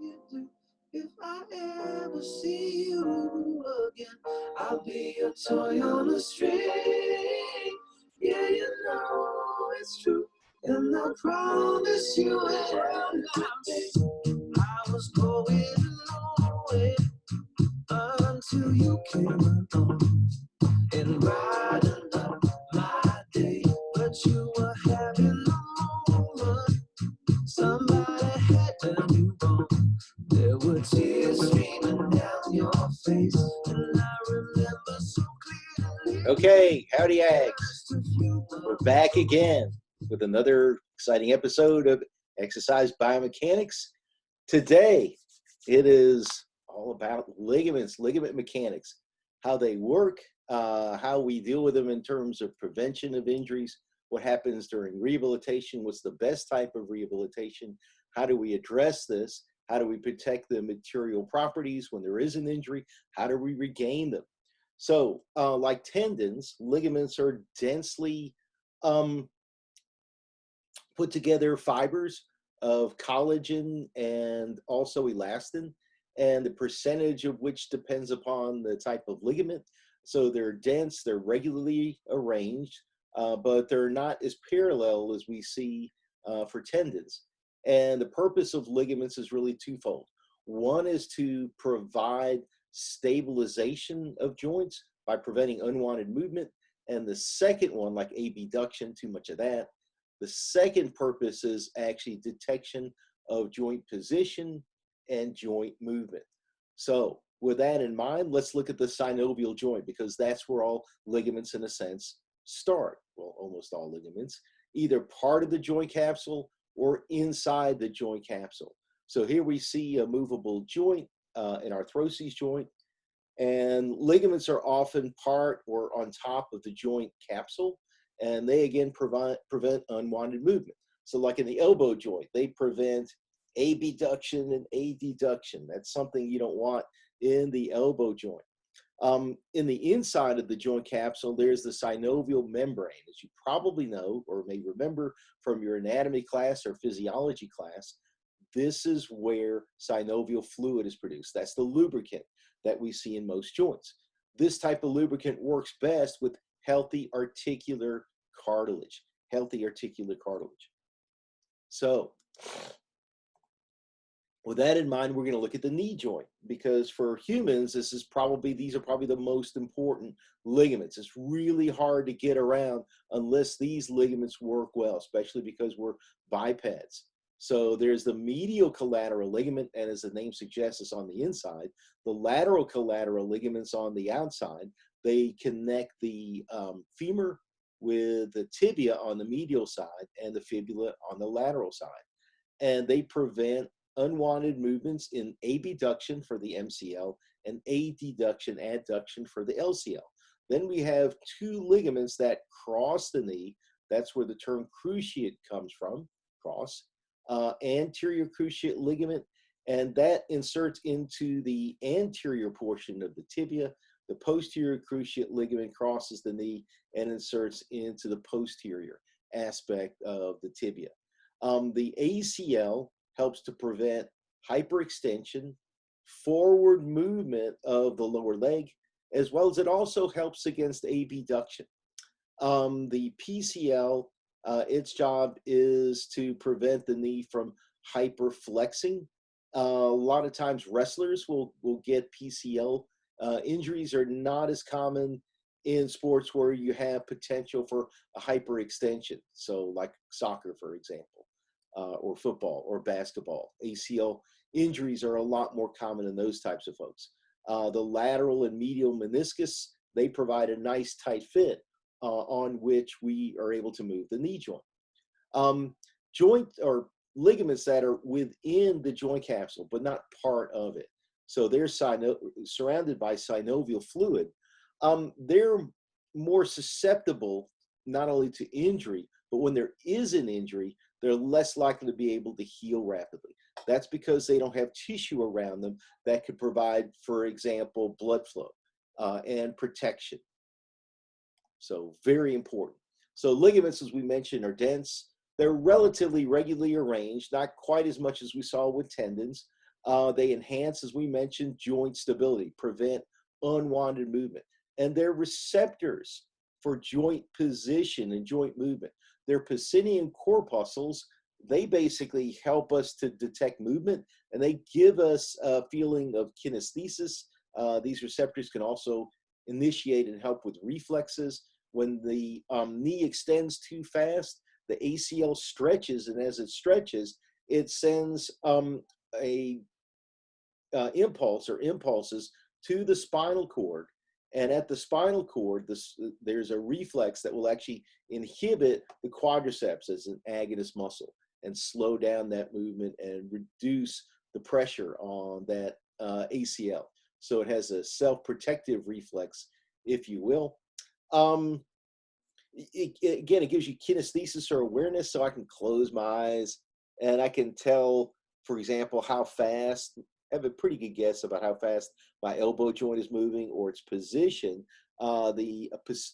you do. If I ever see you again, I'll be your toy on a string. Yeah, you know it's true. And I promise you it will not be. I was going nowhere until you came along and brightened up my day. But you were having a moment. Somebody had done you wrong. There were tears streaming down your face, and I remember so clearly. Okay, howdy, Ags. We're back again with another exciting episode of Exercise Biomechanics. Today, it is all about ligaments, ligament mechanics, how they work, how we deal with them in terms of prevention of injuries, what happens during rehabilitation, what's the best type of rehabilitation, how do we address this, how do we protect the material properties when there is an injury, how do we regain them. So like tendons, ligaments are densely put together fibers of collagen and also elastin, and the percentage of which depends upon the type of ligament. So they're dense, they're regularly arranged, but they're not as parallel as we see for tendons. And the purpose of ligaments is really twofold. One is to provide stabilization of joints by preventing unwanted movement. And the second one, like abduction, too much of that, the second purpose is actually detection of joint position and joint movement. So with that in mind, let's look at the synovial joint, because that's where all ligaments, in a sense, start. Well, almost all ligaments, either part of the joint capsule or inside the joint capsule. So here we see a movable joint, an arthrosis joint, and ligaments are often part or on top of the joint capsule, and they again prevent unwanted movement. So like in the elbow joint, they prevent abduction and adduction. That's something you don't want in the elbow joint. In the inside of the joint capsule, there's the synovial membrane. As you probably know or may remember from your anatomy class or physiology class, this is where synovial fluid is produced. That's the lubricant that we see in most joints. This type of lubricant works best with healthy articular cartilage, So with that in mind, we're going to look at the knee joint, because for humans, these are probably the most important ligaments. It's really hard to get around unless these ligaments work well, especially because we're bipeds. So there's the medial collateral ligament, and as the name suggests, it's on the inside. The lateral collateral ligaments on the outside. They connect the femur with the tibia on the medial side and the fibula on the lateral side. And they prevent unwanted movements in abduction for the MCL and adduction for the LCL. Then we have two ligaments that cross the knee. That's where the term cruciate comes from, cross. Anterior cruciate ligament, and that inserts into the anterior portion of the tibia. The posterior cruciate ligament crosses the knee and inserts into the posterior aspect of the tibia. The ACL helps to prevent hyperextension, forward movement of the lower leg, as well as it also helps against abduction. The PCL, its job is to prevent the knee from hyperflexing. A lot of times wrestlers will get PCL. Injuries are not as common in sports where you have potential for a hyperextension. So like soccer, for example, or football or basketball. ACL injuries are a lot more common in those types of folks. The lateral and medial meniscus, they provide a nice tight fit on which we are able to move the knee joint. Joint or ligaments that are within the joint capsule, but not part of it. So they're surrounded by synovial fluid. They're more susceptible not only to injury, but when there is an injury, they're less likely to be able to heal rapidly. That's because they don't have tissue around them that could provide, for example, blood flow and protection. So very important. So ligaments, as we mentioned, are dense. They're relatively regularly arranged, not quite as much as we saw with tendons. They enhance, as we mentioned, joint stability, prevent unwanted movement. And they're receptors for joint position and joint movement. They're Pacinian corpuscles. They basically help us to detect movement, and they give us a feeling of kinesthesis. These receptors can also initiate and help with reflexes. When the knee extends too fast, the ACL stretches, and as it stretches, it sends a impulse or impulses to the spinal cord. And at the spinal cord, there's a reflex that will actually inhibit the quadriceps as an agonist muscle and slow down that movement and reduce the pressure on that ACL. So it has a self-protective reflex, if you will. Again, it gives you kinesthesis or awareness, so I can close my eyes and I can tell, for example, how fast, I have a pretty good guess about how fast my elbow joint is moving or its position. The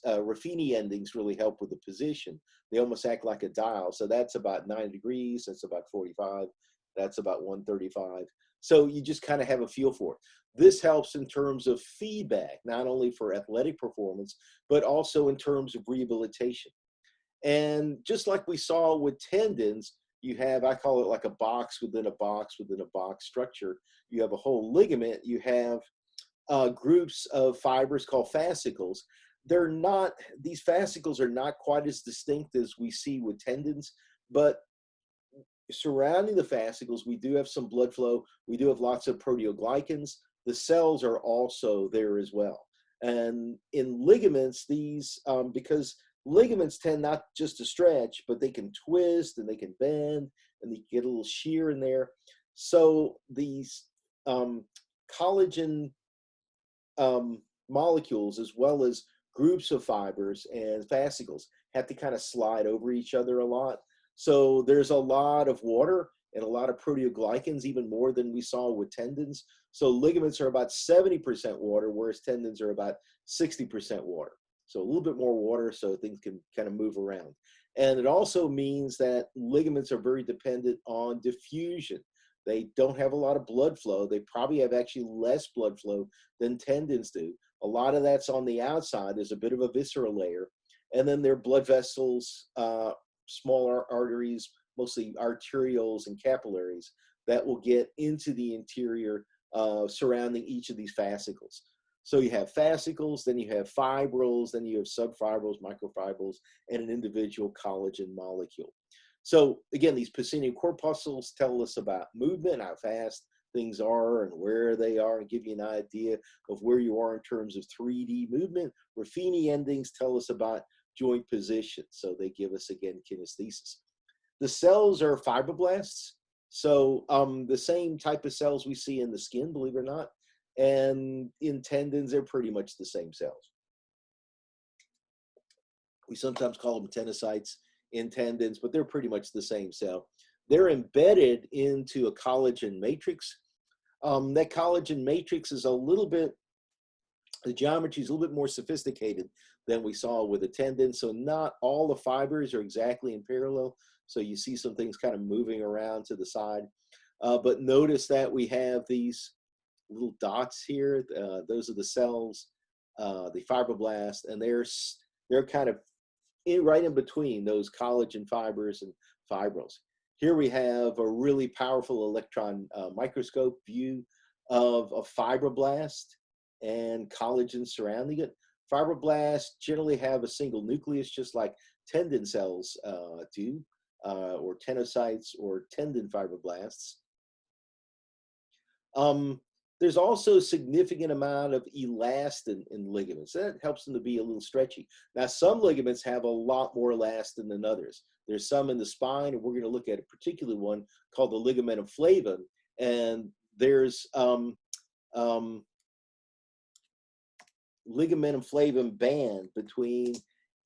Ruffini endings really help with the position. They almost act like a dial. So that's about 9 degrees, that's about 45, that's about 135. So you just kind of have a feel for it. This helps in terms of feedback, not only for athletic performance, but also in terms of rehabilitation. And just like we saw with tendons, you have, I call it like a box within a box within a box structure. You have a whole ligament, you have groups of fibers called fascicles. They're not, these fascicles are not quite as distinct as we see with tendons, but surrounding the fascicles, we do have some blood flow. We do have lots of proteoglycans. The cells are also there as well. And in ligaments, these, because ligaments tend not just to stretch, but they can twist and they can bend and they get a little shear in there. So these collagen molecules, as well as groups of fibers and fascicles, have to kind of slide over each other a lot. So there's a lot of water and a lot of proteoglycans, even more than we saw with tendons. So ligaments are about 70% water, whereas tendons are about 60% water. So a little bit more water so things can kind of move around. And it also means that ligaments are very dependent on diffusion. They don't have a lot of blood flow. They probably have actually less blood flow than tendons do. A lot of that's on the outside. There's a bit of a visceral layer. And then there are blood vessels, smaller arteries, mostly arterioles and capillaries, that will get into the interior surrounding each of these fascicles. So you have fascicles, then you have fibrils, then you have subfibrils, microfibrils, and an individual collagen molecule. So again, these Pacinian corpuscles tell us about movement, how fast things are and where they are, and give you an idea of where you are in terms of 3D movement. Ruffini endings tell us about joint position, so they give us, again, kinesthesis. The cells are fibroblasts, so the same type of cells we see in the skin, believe it or not, and in tendons, they're pretty much the same cells. We sometimes call them tenocytes in tendons, but they're pretty much the same cell. They're embedded into a collagen matrix. That collagen matrix is a little bit, the geometry is a little bit more sophisticated than we saw with a tendon. So not all the fibers are exactly in parallel. So you see some things kind of moving around to the side. But notice that we have these little dots here. Those are the cells, the fibroblasts, and they're kind of right in between those collagen fibers and fibrils. Here we have a really powerful electron microscope view of a fibroblast and collagen surrounding it. Fibroblasts generally have a single nucleus, just like tendon cells do, or tenocytes or tendon fibroblasts. There's also a significant amount of elastin in ligaments. That helps them to be a little stretchy. Now, some ligaments have a lot more elastin than others. There's some in the spine, and we're going to look at a particular one called the ligamentum flavum. And there's ligamentum flavum band between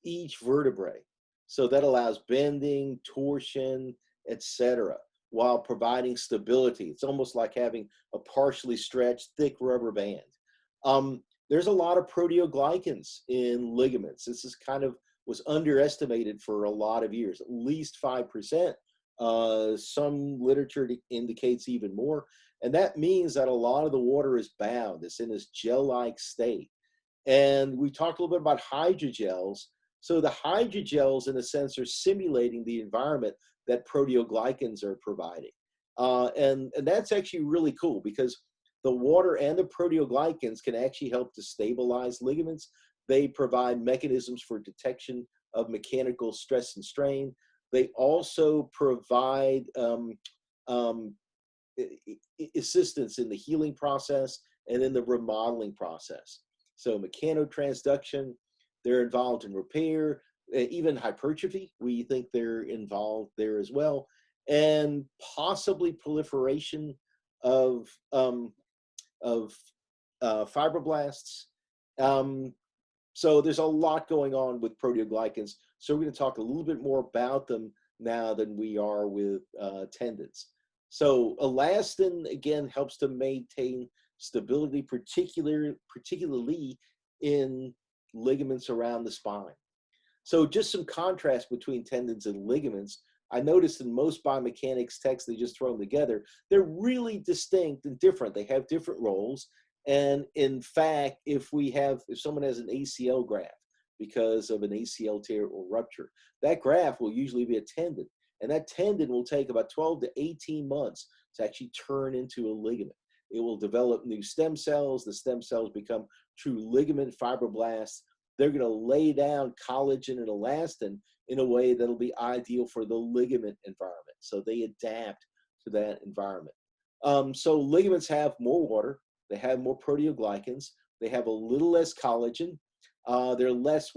each vertebrae. So that allows bending, torsion, etc., while providing stability. It's almost like having a partially stretched, thick rubber band. There's a lot of proteoglycans in ligaments. This is kind of was underestimated for a lot of years. At least 5% Some literature indicates even more. And that means that a lot of the water is bound. It's in this gel-like state. And we talked a little bit about hydrogels. So the hydrogels, in a sense, are simulating the environment that proteoglycans are providing. And that's actually really cool because the water and the proteoglycans can actually help to stabilize ligaments. They provide mechanisms for detection of mechanical stress and strain. They also provide um, assistance in the healing process and in the remodeling process. So mechanotransduction, they're involved in repair, even hypertrophy, we think they're involved there as well, and possibly proliferation of of fibroblasts. Um, so there's a lot going on with proteoglycans. So we're going to talk a little bit more about them now than we are with tendons. So elastin, again, helps to maintain stability, particularly in ligaments around the spine. So just some contrast between tendons and ligaments. I noticed in most biomechanics texts, they just throw them together. They're really distinct and different. They have different roles. And in fact, if someone has an ACL graft because of an ACL tear or rupture, that graft will usually be a tendon. And that tendon will take about 12 to 18 months to actually turn into a ligament. It will develop new stem cells. The stem cells become true ligament fibroblasts. They're going to lay down collagen and elastin in a way that'll be ideal for the ligament environment. So they adapt to that environment. So ligaments have more water. They have more proteoglycans. They have a little less collagen. They're less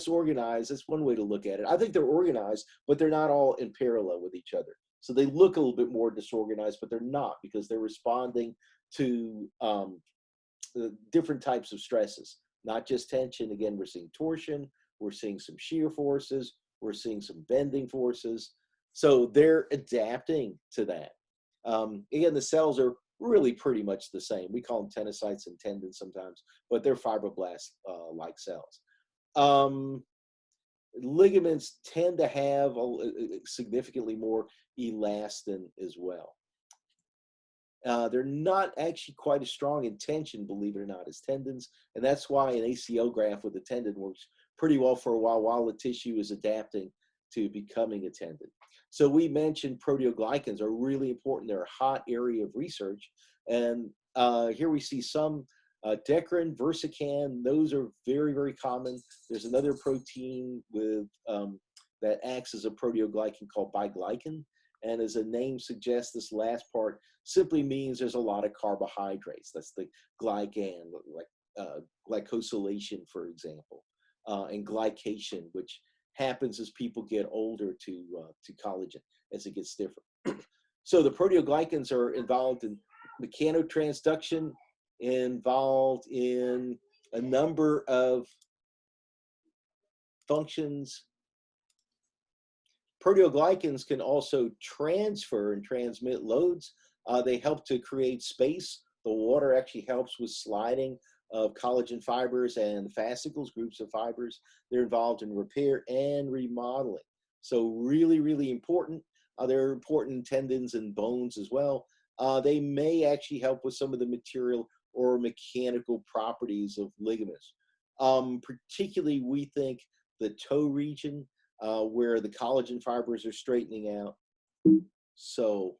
organized. That's one way to look at it. I think they're organized, but they're not all in parallel with each other. So they look a little bit more disorganized, but they're not because they're responding to different types of stresses, not just tension. Again, we're seeing torsion, we're seeing some shear forces, we're seeing some bending forces. So they're adapting to that. Again, the cells are really pretty much the same. We call them tenocytes and tendons sometimes, but they're fibroblast-like cells. Ligaments tend to have significantly more elastin as well. They're not actually quite as strong in tension, believe it or not, as tendons. And that's why an ACL graft with a tendon works pretty well for a while the tissue is adapting to becoming a tendon. So we mentioned proteoglycans are really important. They're a hot area of research. And here we see some Decrin, Versican, those are very, very common. There's another protein that acts as a proteoglycan called biglycan. And as the name suggests, this last part simply means there's a lot of carbohydrates. That's the glycan, like glycosylation, for example, and glycation, which happens as people get older to collagen as it gets stiffer. So the proteoglycans are involved in mechanotransduction, involved in a number of functions. Proteoglycans can also transfer and transmit loads. They help to create space. The water actually helps with sliding of collagen fibers and fascicles, groups of fibers. They're involved in repair and remodeling. So really, really important. They're important in tendons and bones as well. They may actually help with some of the material or mechanical properties of ligaments. Particularly, we think the toe region, where the collagen fibers are straightening out. So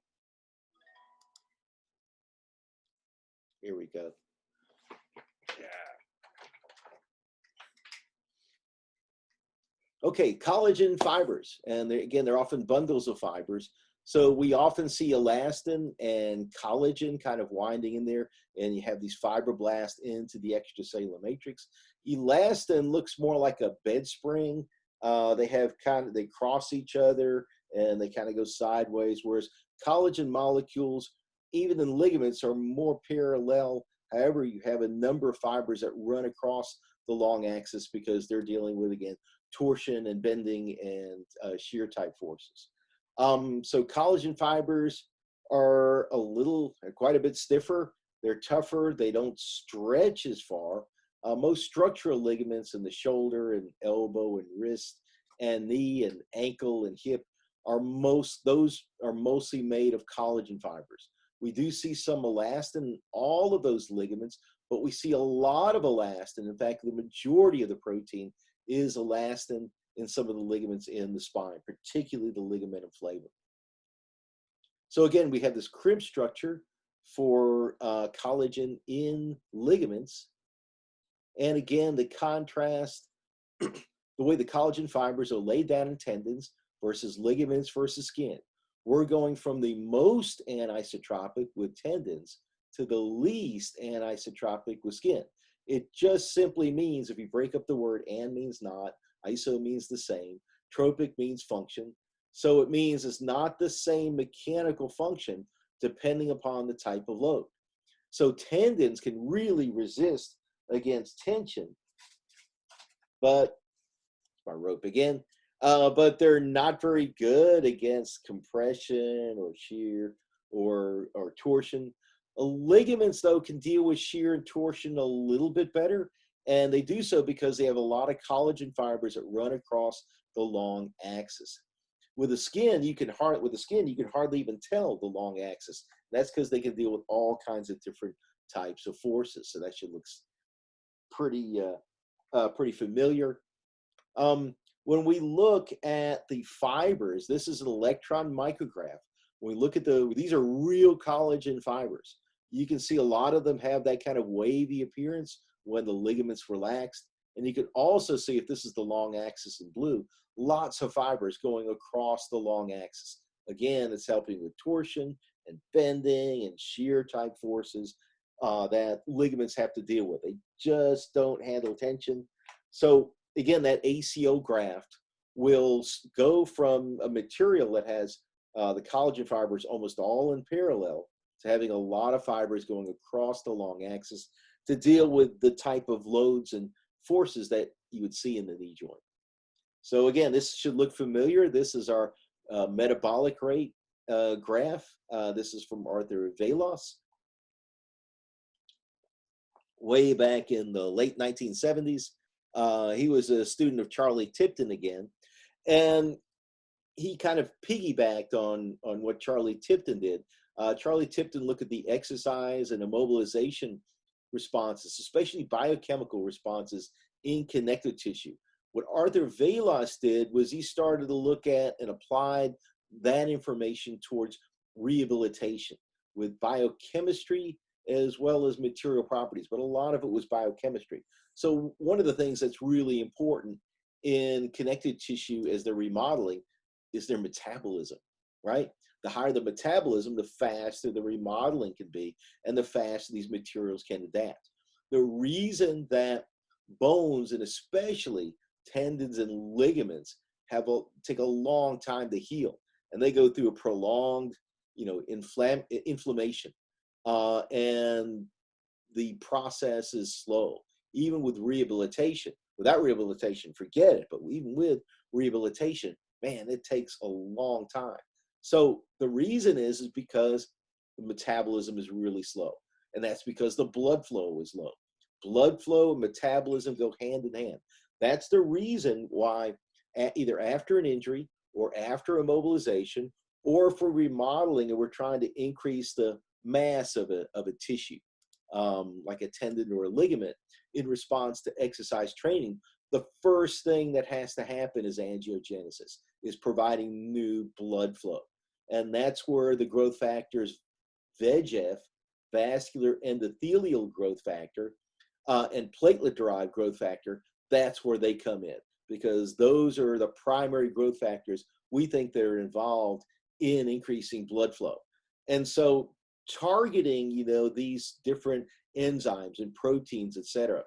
here we go. Okay, collagen fibers, and they're often bundles of fibers. So we often see elastin and collagen kind of winding in there, and you have these fibroblasts into the extracellular matrix. Elastin looks more like a bed spring. They cross each other and they kind of go sideways, whereas collagen molecules, even in ligaments, are more parallel. However, you have a number of fibers that run across the long axis because they're dealing with, again, torsion and bending and shear type forces. So collagen fibers are quite a bit stiffer. They're tougher. They don't stretch as far. Most structural ligaments in the shoulder and elbow and wrist and knee and ankle and hip those are mostly made of collagen fibers. We do see some elastin in all of those ligaments, but we see a lot of elastin. In fact, the majority of the protein is elastin in some of the ligaments in the spine, particularly the ligamentum flavum. So again, we have this crimp structure for collagen in ligaments. And again, the contrast, the way the collagen fibers are laid down in tendons versus ligaments versus skin. We're going from the most anisotropic with tendons to the least anisotropic with skin. It just simply means, if you break up the word, "and" means not, iso means the same, tropic means function. So it means it's not the same mechanical function depending upon the type of load. So tendons can really resist against tension, but my rope again, but they're not very good against compression or shear or torsion. Ligaments, though, can deal with shear and torsion a little bit better, and they do so because they have a lot of collagen fibers that run across the long axis. With the skin, you can hardly even tell the long axis. That's because they can deal with all kinds of different types of forces. So that should look pretty familiar. When we look at the fibers, this is an electron micrograph. When we look at these are real collagen fibers. You can see a lot of them have that kind of wavy appearance when the ligaments relaxed. And you can also see, if this is the long axis in blue, lots of fibers going across the long axis. Again, it's helping with torsion and bending and shear type forces that ligaments have to deal with. They just don't handle tension. So again, that ACO graft will go from a material that has the collagen fibers almost all in parallel to having a lot of fibers going across the long axis to deal with the type of loads and forces that you would see in the knee joint. So again, this should look familiar. This is our metabolic rate graph. This is from Arthur Velos, way back in the late 1970s. He was a student of Charlie Tipton again, and he kind of piggybacked on what Charlie Tipton did. Charlie Tipton looked at the exercise and immobilization responses, especially biochemical responses in connective tissue. What Arthur Velos did was he started to look at and applied that information towards rehabilitation with biochemistry as well as material properties, but a lot of it was biochemistry. So one of the things that's really important in connective tissue as they're remodeling is their metabolism, right? The higher the metabolism, the faster the remodeling can be, and the faster these materials can adapt. The reason that bones, and especially tendons and ligaments, take a long time to heal, and they go through a prolonged, inflammation, and the process is slow. Even with rehabilitation, without rehabilitation, forget it. But even with rehabilitation, man, it takes a long time. So the reason is because the metabolism is really slow, and that's because the blood flow is low. Blood flow and metabolism go hand in hand. That's the reason why either after an injury or after immobilization, or if we're remodeling and we're trying to increase the mass of a tissue, like a tendon or a ligament, in response to exercise training, the first thing that has to happen is angiogenesis, is providing new blood flow. And that's where the growth factors VEGF, vascular endothelial growth factor, and platelet-derived growth factor, that's where they come in, because those are the primary growth factors we think that are involved in increasing blood flow. And so targeting, these different enzymes and proteins, et cetera,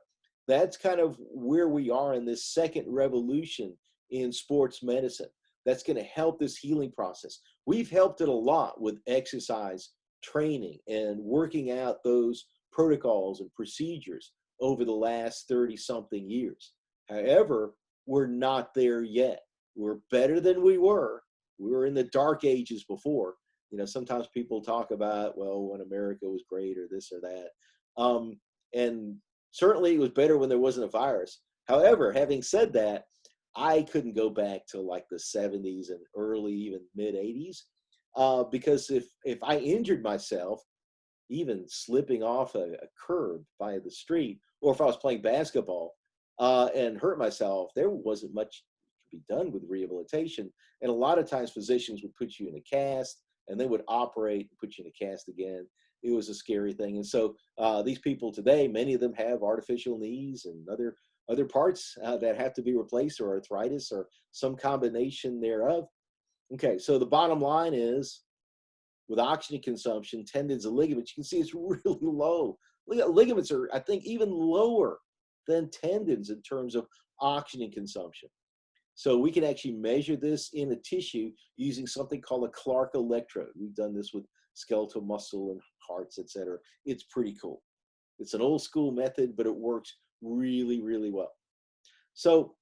that's kind of where we are in this second revolution in sports medicine. That's going to help this healing process. We've helped it a lot with exercise training and working out those protocols and procedures over the last 30-something years. However, we're not there yet. We're better than we were. We were in the dark ages before. Sometimes people talk about, well, when America was great or this or that. And certainly it was better when there wasn't a virus. However, having said that, I couldn't go back to like the 70s and early, even mid 80s, because if I injured myself, even slipping off a curb by the street, or if I was playing basketball and hurt myself, there wasn't much to be done with rehabilitation. And a lot of times physicians would put you in a cast and they would operate and put you in a cast again. It was a scary thing. And so these people today, many of them have artificial knees and other parts that have to be replaced, or arthritis or some combination thereof. Okay, so the bottom line is, with oxygen consumption, tendons and ligaments, you can see it's really low. Ligaments are, I think, even lower than tendons in terms of oxygen consumption. So we can actually measure this in a tissue using something called a Clark electrode. We've done this with skeletal muscle and hearts, etc. It's pretty cool. It's an old school method, but it works really, really well. So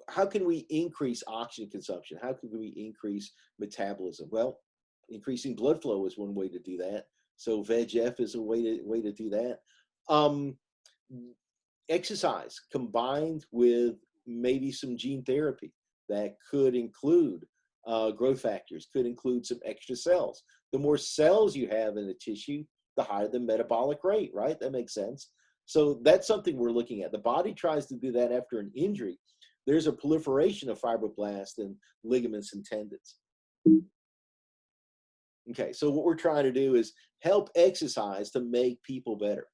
how can we increase oxygen consumption? How can we increase metabolism? Well, increasing blood flow is one way to do that. So VEGF is a way to do that. Um, Exercise combined with maybe some gene therapy that could include growth factors, could include some extra cells. The more cells you have in the tissue, the higher the metabolic rate, right? That makes sense. So that's something we're looking at. The body tries to do that after an injury. There's a proliferation of fibroblasts and ligaments and tendons. Okay, so what we're trying to do is help exercise to make people better.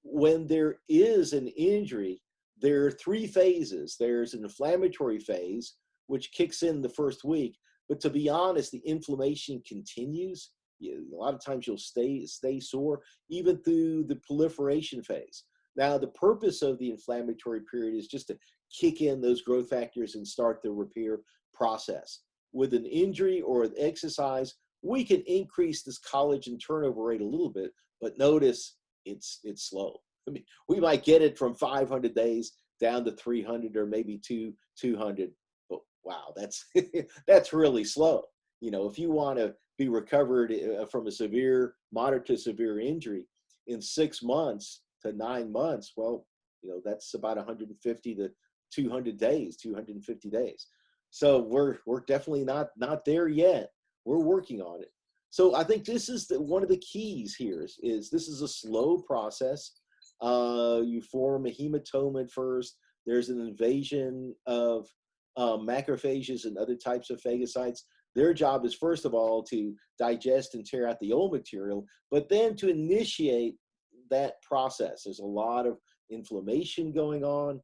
When there is an injury, there are three phases. There's an inflammatory phase, which kicks in the first week. But to be honest, the inflammation continues. A lot of times you'll stay sore, even through the proliferation phase. Now, the purpose of the inflammatory period is just to kick in those growth factors and start the repair process. With an injury or an exercise, we can increase this collagen turnover rate a little bit, but notice it's slow. I mean, we might get it from 500 days down to 300 or maybe 200, but wow, that's that's really slow. You know, if you want to be recovered from a severe, moderate to severe injury in 6 months to 9 months, well, you know, that's about 150 to 200 days, 250 days. So we're definitely not there yet. We're working on it. So I think this is one of the keys here is this is a slow process. You form a hematoma at first. There's an invasion of macrophages and other types of phagocytes. Their job is, first of all, to digest and tear out the old material, but then to initiate that process. There's a lot of inflammation going on.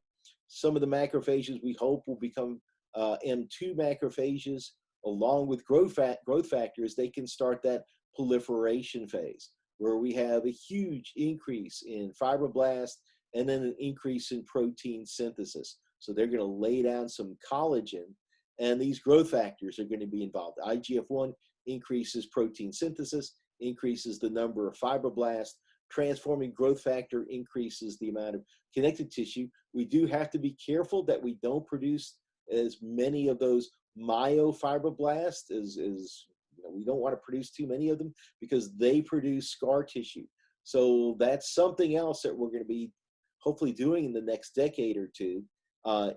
Some of the macrophages we hope will become M2 macrophages. Along with growth factors, they can start that proliferation phase where we have a huge increase in fibroblasts and then an increase in protein synthesis. So they're going to lay down some collagen, and these growth factors are going to be involved. IGF-1 increases protein synthesis, increases the number of fibroblasts. Transforming growth factor increases the amount of connective tissue. We do have to be careful that we don't produce as many of those myofibroblasts as you know, we don't want to produce too many of them because they produce scar tissue. So that's something else that we're going to be hopefully doing in the next decade or two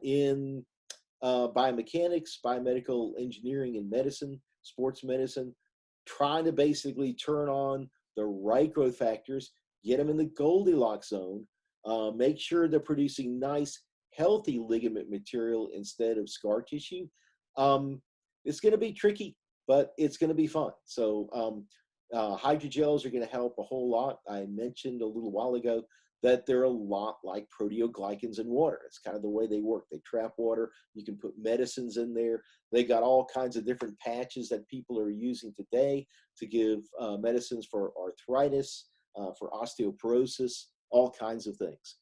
in biomechanics, biomedical engineering, and medicine, sports medicine, trying to basically turn on the right growth factors, get them in the Goldilocks zone, make sure they're producing nice, healthy ligament material instead of scar tissue. It's going to be tricky, but it's going to be fun. So hydrogels are going to help a whole lot. I mentioned a little while ago that they're a lot like proteoglycans in water. It's kind of the way they work. They trap water. You can put medicines in there. They got all kinds of different patches that people are using today to give medicines for arthritis, for osteoporosis, all kinds of things.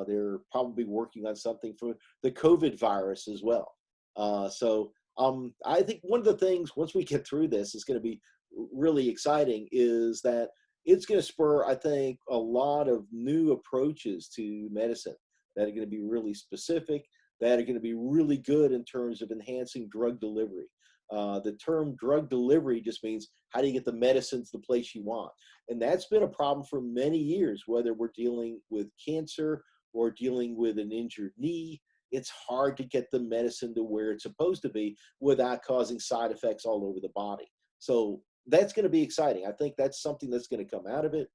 They're probably working on something for the COVID virus as well. I think one of the things, once we get through this, is going to be really exciting is that it's going to spur, I think, a lot of new approaches to medicine that are going to be really specific, that are going to be really good in terms of enhancing drug delivery. The term drug delivery just means how do you get the medicine to the place you want? And that's been a problem for many years, whether we're dealing with cancer or dealing with an injured knee. it's hard to get the medicine to where it's supposed to be without causing side effects all over the body. So that's going to be exciting. I think that's something that's going to come out of it.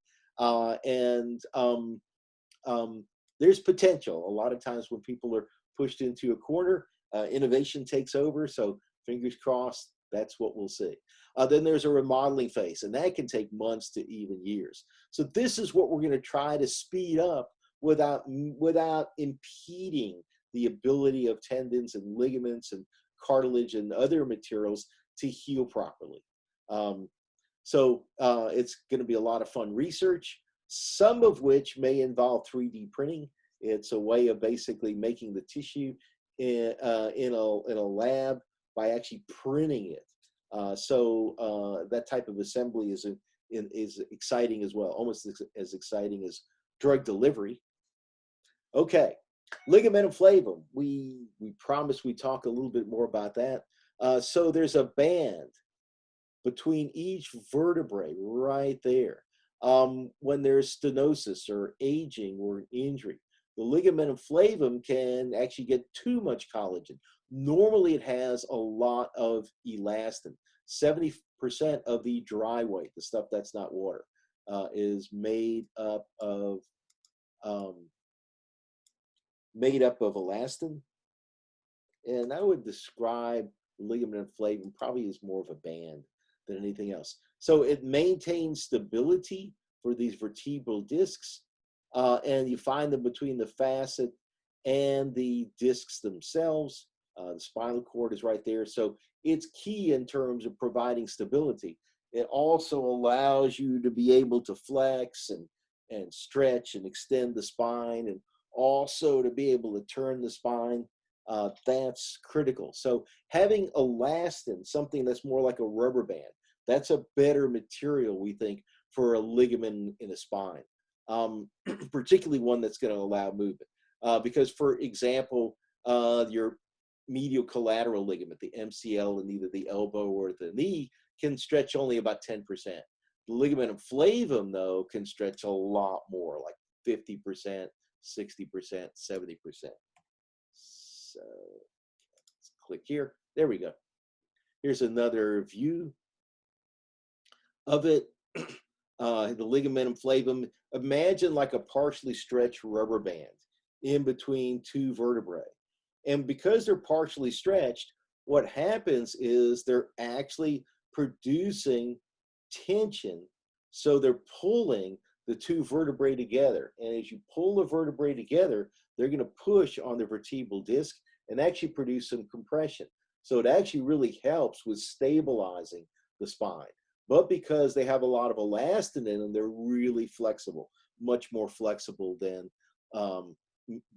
And there's potential. A lot of times when people are pushed into a corner, innovation takes over. So fingers crossed, that's what we'll see. Then there's a remodeling phase, and that can take months to even years. So this is what we're going to try to speed up without impeding the ability of tendons and ligaments and cartilage and other materials to heal properly. It's going to be a lot of fun research, some of which may involve 3D printing. It's a way of basically making the tissue in a lab by actually printing it. That type of assembly is exciting as well, almost as exciting as drug delivery. Okay, ligamentum flavum. We promised we'd talk a little bit more about that. So there's a band between each vertebrae right there. When there's stenosis or aging or injury, the ligamentum flavum can actually get too much collagen. Normally, it has a lot of elastin. 70% of the dry weight, the stuff that's not water, is made up of elastin. And I would describe ligamentum flavum probably as more of a band than anything else. So it maintains stability for these vertebral discs, and you find them between the facet and the discs themselves. The spinal cord is right there. So it's key in terms of providing stability. It also allows you to be able to flex and stretch and extend the spine, and also to be able to turn the spine. That's critical. So having elastin, something that's more like a rubber band, that's a better material, we think, for a ligament in a spine, particularly one that's going to allow movement. Because, for example, your medial collateral ligament, the MCL in either the elbow or the knee, can stretch only about 10%. The ligamentum flavum, though, can stretch a lot more, like 50%, 60%, 70%. So let's click here. There we go. Here's another view of it. The ligamentum flavum, imagine like a partially stretched rubber band in between two vertebrae. And because they're partially stretched, what happens is they're actually producing tension. So they're pulling the two vertebrae together. And as you pull the vertebrae together, they're going to push on the vertebral disc and actually produce some compression. So it actually really helps with stabilizing the spine. But because they have a lot of elastin in them, they're really flexible, much more flexible than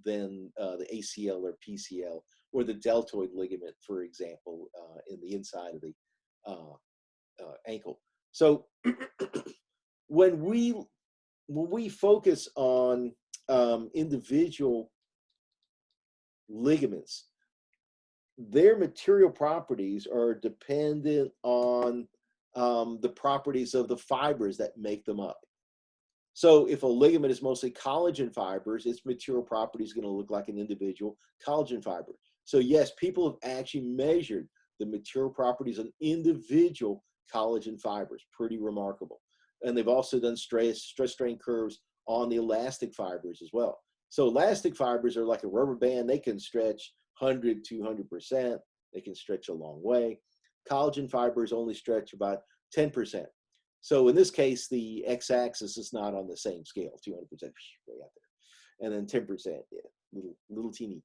the ACL or PCL or the deltoid ligament, for example, in the inside of the ankle. So when we focus on individual ligaments, their material properties are dependent on the properties of the fibers that make them up. So if a ligament is mostly collagen fibers, its material property is going to look like an individual collagen fiber. So yes, people have actually measured the material properties of individual collagen fibers. Pretty remarkable. And they've also done stress strain curves on the elastic fibers as well. So elastic fibers are like a rubber band. They can stretch 100, 200%. They can stretch a long way. Collagen fibers only stretch about 10%. So in this case, the x-axis is not on the same scale, 200% way out there. And then 10%, yeah, little teeny.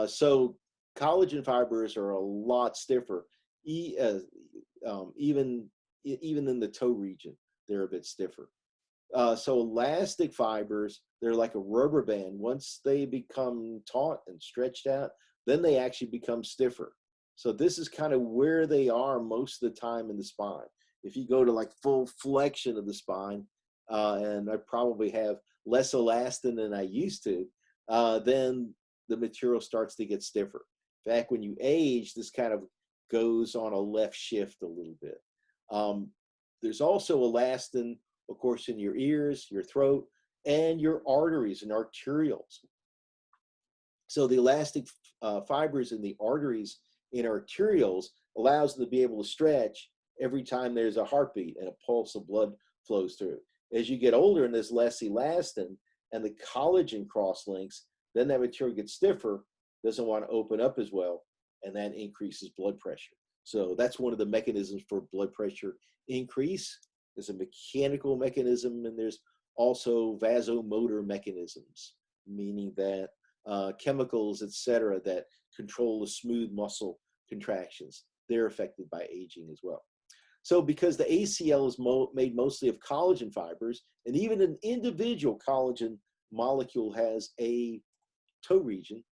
So collagen fibers are a lot stiffer, even in the toe region, they're a bit stiffer. So elastic fibers, they're like a rubber band. Once they become taut and stretched out, then they actually become stiffer. So this is kind of where they are most of the time in the spine. If you go to like full flexion of the spine, and I probably have less elastin than I used to, then the material starts to get stiffer. In fact, when you age, this kind of goes on a left shift a little bit. There's also elastin, of course, in your ears, your throat, and your arteries and arterioles. So the elastic fibers in the arteries in arterioles allows them to be able to stretch every time there's a heartbeat and a pulse of blood flows through. As you get older and there's less elastin and the collagen cross-links, then that material gets stiffer, doesn't want to open up as well, and that increases blood pressure. So that's one of the mechanisms for blood pressure increase. There's a mechanical mechanism, and there's also vasomotor mechanisms, meaning that chemicals, etc., that control the smooth muscle contractions, they're affected by aging as well. So because the ACL is made mostly of collagen fibers, and even an individual collagen molecule has a toe region,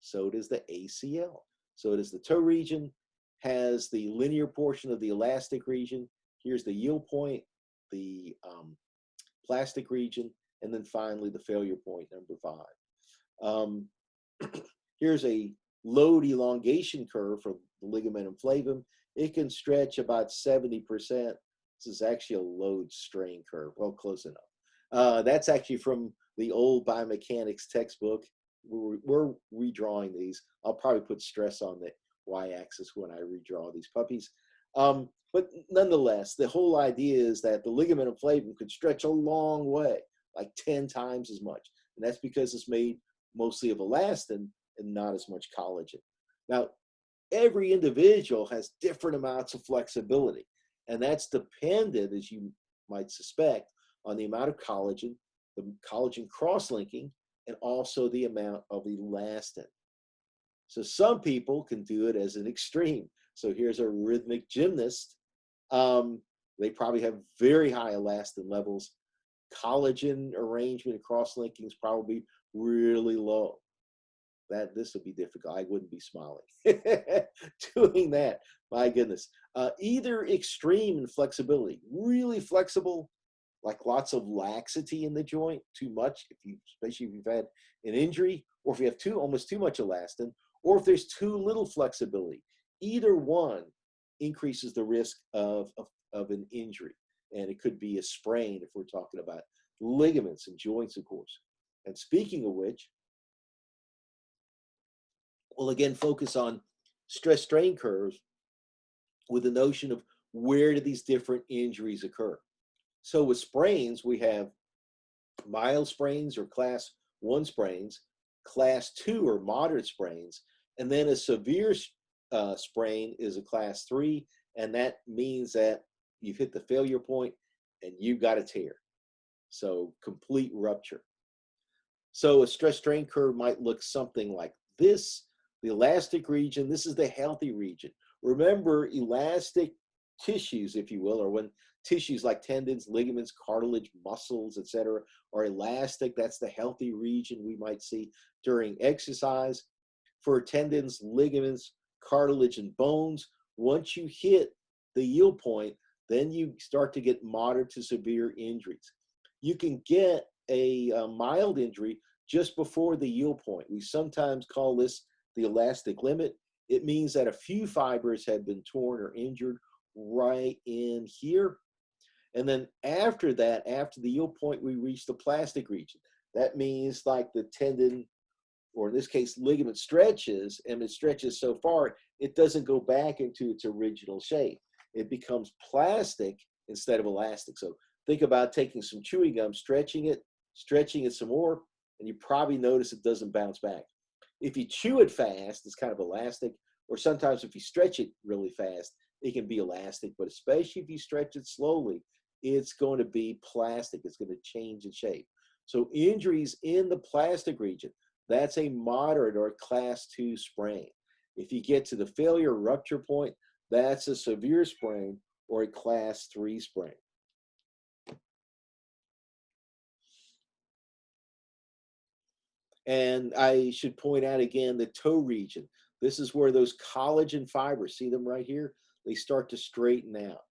so does the ACL. So does the toe region, has the linear portion of the elastic region. Here's the yield point, the plastic region, and then finally the failure point, number 5. Here's a load elongation curve for the ligamentum flavum. It can stretch about 70%. This is actually a load strain curve. Well, close enough. That's actually from the old biomechanics textbook. We're redrawing these. I'll probably put stress on the y-axis when I redraw these puppies. But nonetheless, the whole idea is that the ligamentum flavum could stretch a long way, like 10 times as much. And that's because it's made mostly of elastin and not as much collagen. Now, every individual has different amounts of flexibility, and that's dependent, as you might suspect, on the amount of collagen, the collagen cross-linking, and also the amount of elastin. So some people can do it as an extreme. So here's a rhythmic gymnast. They probably have very high elastin levels. Collagen arrangement and cross-linking is probably really low. This would be difficult. I wouldn't be smiling doing that. My goodness. Either extreme in flexibility, really flexible, like lots of laxity in the joint, too much, especially if you've had an injury, or if you have almost too much elastin, or if there's too little flexibility. Either one increases the risk of an injury. And it could be a sprain if we're talking about ligaments and joints, of course. And speaking of which, we'll again focus on stress strain curves with the notion of where do these different injuries occur. So with sprains, we have mild sprains or class 1 sprains, class 2 or moderate sprains, and then a severe sprain is a class 3, and that means that you've hit the failure point and you've got a tear. So complete rupture. So a stress strain curve might look something like this. The elastic region, this is the healthy region. Remember, elastic tissues, if you will, or when tissues like tendons, ligaments, cartilage, muscles, etc., are elastic, that's the healthy region we might see during exercise. For tendons, ligaments, cartilage, and bones, once you hit the yield point, then you start to get moderate to severe injuries. You can get a mild injury just before the yield point. We sometimes call this the elastic limit. It means that a few fibers have been torn or injured right in here. And then after that, after the yield point, we reach the plastic region. That means like the tendon, or in this case, ligament stretches, and it stretches so far, it doesn't go back into its original shape. It becomes plastic instead of elastic. So think about taking some chewing gum, stretching it some more, and you probably notice it doesn't bounce back. If you chew it fast, it's kind of elastic, or sometimes if you stretch it really fast, it can be elastic, but especially if you stretch it slowly, it's going to be plastic. It's going to change its shape. So injuries in the plastic region, that's a moderate or class 2 sprain. If you get to the failure rupture point, that's a severe sprain or a class 3 sprain. And I should point out again the toe region. This is where those collagen fibers, see them right here? They start to straighten out.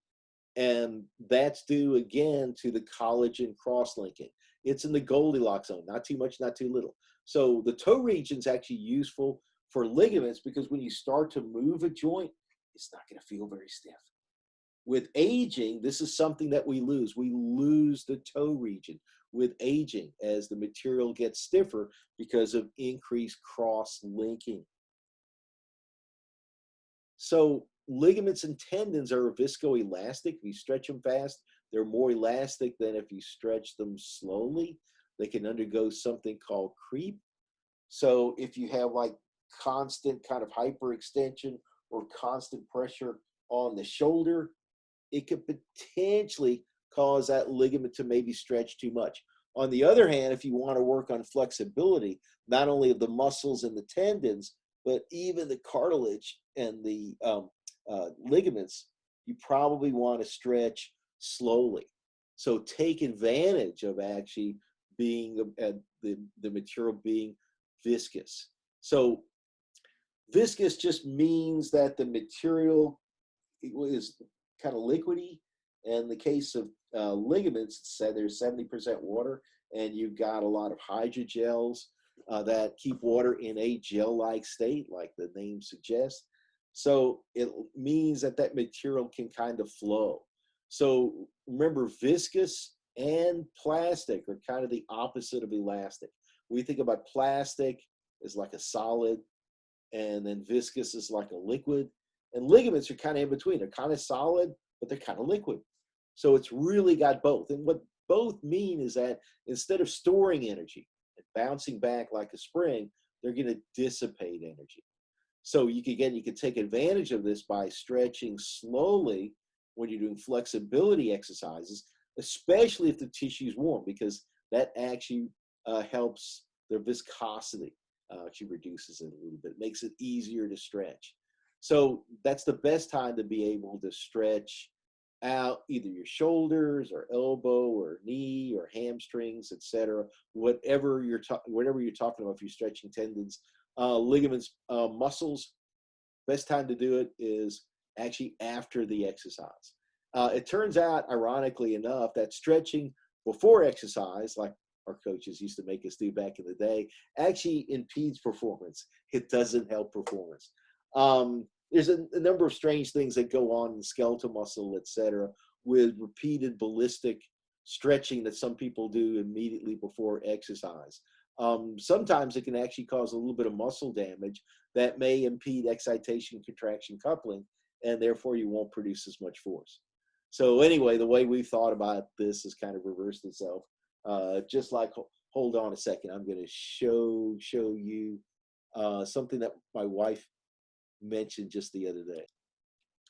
And that's due again to the collagen cross-linking. It's in the Goldilocks zone, not too much, not too little. So the toe region is actually useful for ligaments because when you start to move a joint, it's not going to feel very stiff. With aging, this is something that we lose. We lose the toe region with aging as the material gets stiffer because of increased cross-linking. So ligaments and tendons are viscoelastic. If you stretch them fast, they're more elastic than if you stretch them slowly. They can undergo something called creep. So if you have like constant kind of hyperextension or constant pressure on the shoulder, it could potentially cause that ligament to maybe stretch too much. On the other hand, if you want to work on flexibility, not only of the muscles and the tendons, but even the cartilage and the ligaments, you probably want to stretch slowly. So take advantage of actually being the material being viscous. So viscous just means that the material is kind of liquidy. In the case of ligaments, said there's 70% water, and you've got a lot of hydrogels that keep water in a gel-like state, like the name suggests. So it means that that material can kind of flow. So remember, viscous and plastic are kind of the opposite of elastic. We think about plastic as like a solid, and then viscous is like a liquid. And ligaments are kind of in between. They're kind of solid, but they're kind of liquid. So it's really got both. And what both mean is that instead of storing energy and bouncing back like a spring, they're going to dissipate energy. So you could take advantage of this by stretching slowly when you're doing flexibility exercises, especially if the tissue is warm, because that actually helps their viscosity. Actually reduces it a little bit, makes it easier to stretch. So that's the best time to be able to stretch out either your shoulders or elbow or knee or hamstrings, etc. Whatever you're talking about, if you're stretching tendons, ligaments, muscles, best time to do it is actually after the exercise. It turns out, ironically enough, that stretching before exercise, like our coaches used to make us do back in the day, actually impedes performance. It doesn't help performance. There's a number of strange things that go on in the skeletal muscle, etc., with repeated ballistic stretching that some people do immediately before exercise. Sometimes it can actually cause a little bit of muscle damage that may impede excitation, contraction, coupling, and therefore you won't produce as much force. So anyway, the way we've thought about this has kind of reversed itself. Just like, hold on a second, I'm going to show you something that my wife mentioned just the other day.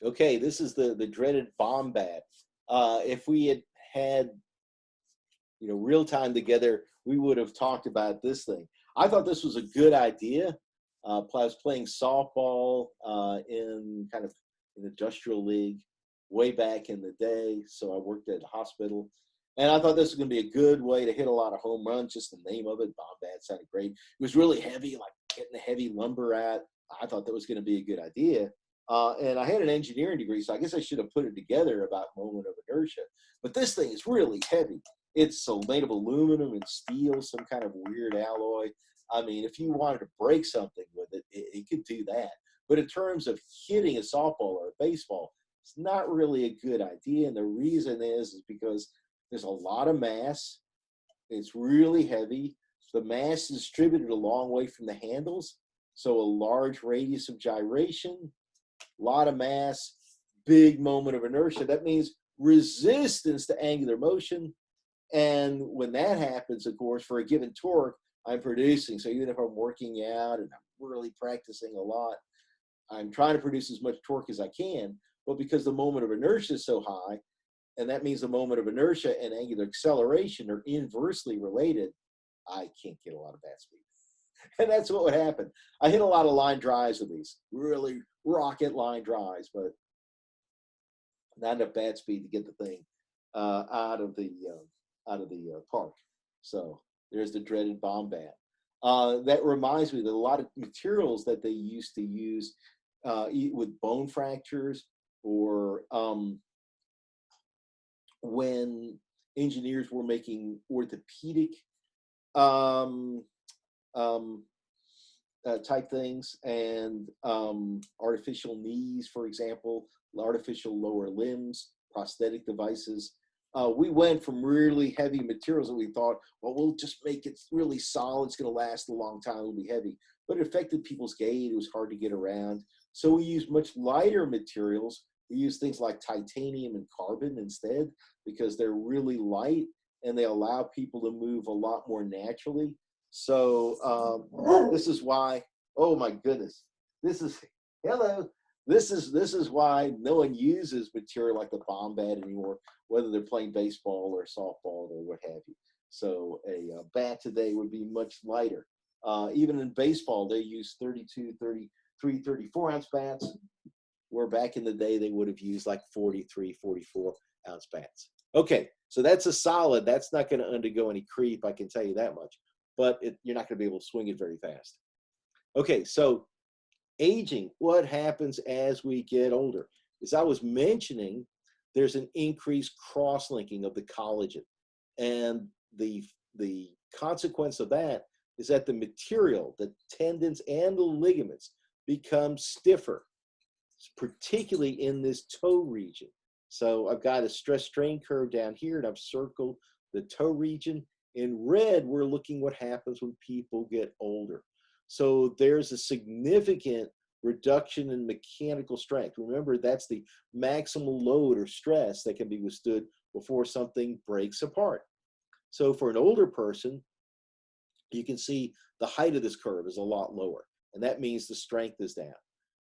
Okay, this is the dreaded bomb bat. If we had real time together, we would have talked about this thing. I thought this was a good idea. I was playing softball in kind of an industrial league way back in the day, so I worked at a hospital. And I thought this was going to be a good way to hit a lot of home runs, just the name of it. Bomb bat sounded great. It was really heavy, like getting the heavy lumber out. I thought that was going to be a good idea. And I had an engineering degree, so I guess I should have put it together about moment of inertia. But this thing is really heavy. It's made of aluminum and steel, some kind of weird alloy. I mean, if you wanted to break something with it, it could do that. But in terms of hitting a softball or a baseball, it's not really a good idea. And the reason is because there's a lot of mass. It's really heavy. The mass is distributed a long way from the handles. So a large radius of gyration, a lot of mass, big moment of inertia. That means resistance to angular motion. And when that happens, of course, for a given torque, I'm producing. So even if I'm working out and I'm really practicing a lot, I'm trying to produce as much torque as I can. But because the moment of inertia is so high, and that means the moment of inertia and angular acceleration are inversely related, I can't get a lot of bat speed. And that's what would happen. I hit a lot of line drives with these, really rocket line drives, but not enough bat speed to get the thing out of the park. So there's the dreaded bomb bat. That reminds me that a lot of materials that they used to use with bone fractures, or when engineers were making orthopedic type things, and artificial knees, for example, artificial lower limbs, prosthetic devices. We went from really heavy materials that we thought, well, we'll just make it really solid. It's going to last a long time. It'll be heavy. But it affected people's gait. It was hard to get around. So we use much lighter materials. We use things like titanium and carbon instead because they're really light and they allow people to move a lot more naturally. So this is why, oh my goodness, this is, hello, this is why no one uses material like the bomb bat anymore, whether they're playing baseball or softball or what have you. So a bat today would be much lighter. Even in baseball, they use 32, 33, 34-ounce bats, where back in the day they would have used like 43, 44-ounce bats. Okay, so that's a solid. That's not going to undergo any creep, I can tell you that much. But you're not going to be able to swing it very fast. Okay, so aging, what happens as we get older? As I was mentioning, there's an increased cross-linking of the collagen. And the consequence of that is that the material, the tendons and the ligaments, become stiffer, particularly in this toe region. So I've got a stress strain curve down here, and I've circled the toe region. In red, we're looking what happens when people get older. So there's a significant reduction in mechanical strength. Remember, that's the maximal load or stress that can be withstood before something breaks apart. So for an older person, you can see the height of this curve is a lot lower, and that means the strength is down.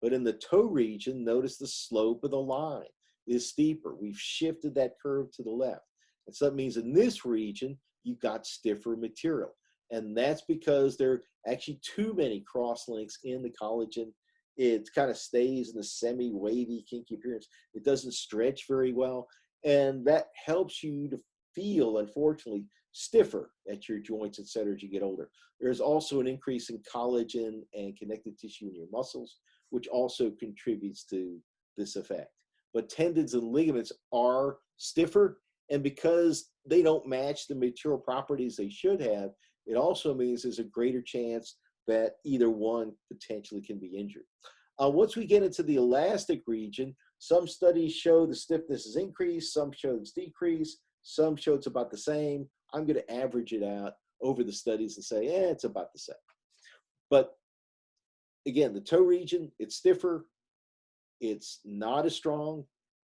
But in the toe region, notice the slope of the line is steeper. We've shifted that curve to the left. And so that means in this region, you've got stiffer material. And that's because there are actually too many cross links in the collagen. It kind of stays in the semi-wavy, kinky appearance. It doesn't stretch very well. And that helps you to feel, unfortunately, stiffer at your joints, et cetera, as you get older. There's also an increase in collagen and connective tissue in your muscles, which also contributes to this effect. But tendons and ligaments are stiffer, and because they don't match the material properties they should have, it also means there's a greater chance that either one potentially can be injured. Once we get into the elastic region, some studies show the stiffness is increased, some show it's decreased, some show it's about the same. I'm going to average it out over the studies and say, it's about the same. But again, the toe region, it's stiffer, it's not as strong.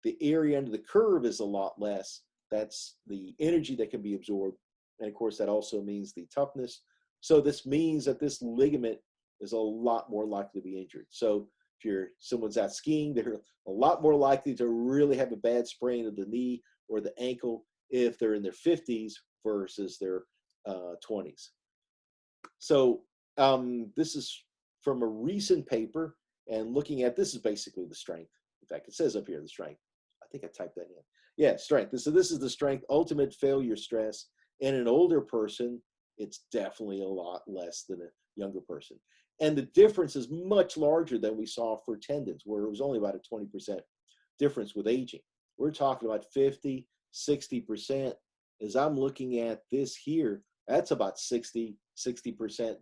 The area under the curve is a lot less. That's the energy that can be absorbed. And of course, that also means the toughness. So this means that this ligament is a lot more likely to be injured. So if someone's out skiing, they're a lot more likely to really have a bad sprain of the knee or the ankle if they're in their 50s versus their 20s. So this is from a recent paper, and looking at, this is basically the strength. In fact, it says up here the strength. I think I typed that in. Yeah, strength. So this is the strength, ultimate failure stress. In an older person, it's definitely a lot less than a younger person. And the difference is much larger than we saw for tendons, where it was only about a 20% difference with aging. We're talking about 50, 60%. As I'm looking at this here, that's about 60%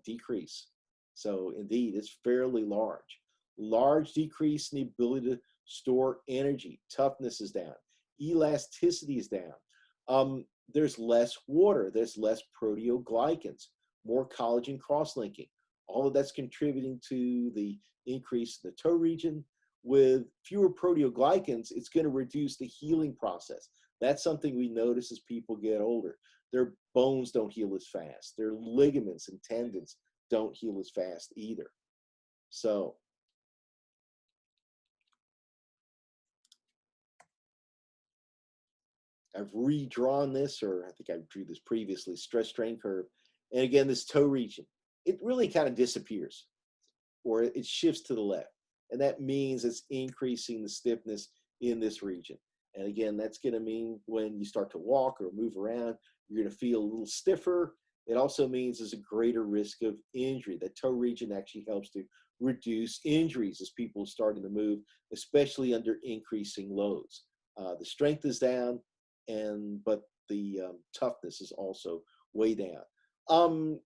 decrease. So indeed, it's fairly large. Large decrease in the ability to store energy. Toughness is down. Elasticity is down. There's less water. There's less proteoglycans. More collagen cross-linking. All of that's contributing to the increase in the toe region. With fewer proteoglycans, it's going to reduce the healing process. That's something we notice as people get older. Their bones don't heal as fast. Their ligaments and tendons don't heal as fast either. So I've redrawn this, or I think I drew this previously, stress strain curve. And again, this toe region, it really kind of disappears, or it shifts to the left. And that means it's increasing the stiffness in this region. And again, that's going to mean when you start to walk or move around, you're going to feel a little stiffer. It also means there's a greater risk of injury. That toe region actually helps to reduce injuries as people are starting to move, especially under increasing loads. The strength is down, but the toughness is also way down. The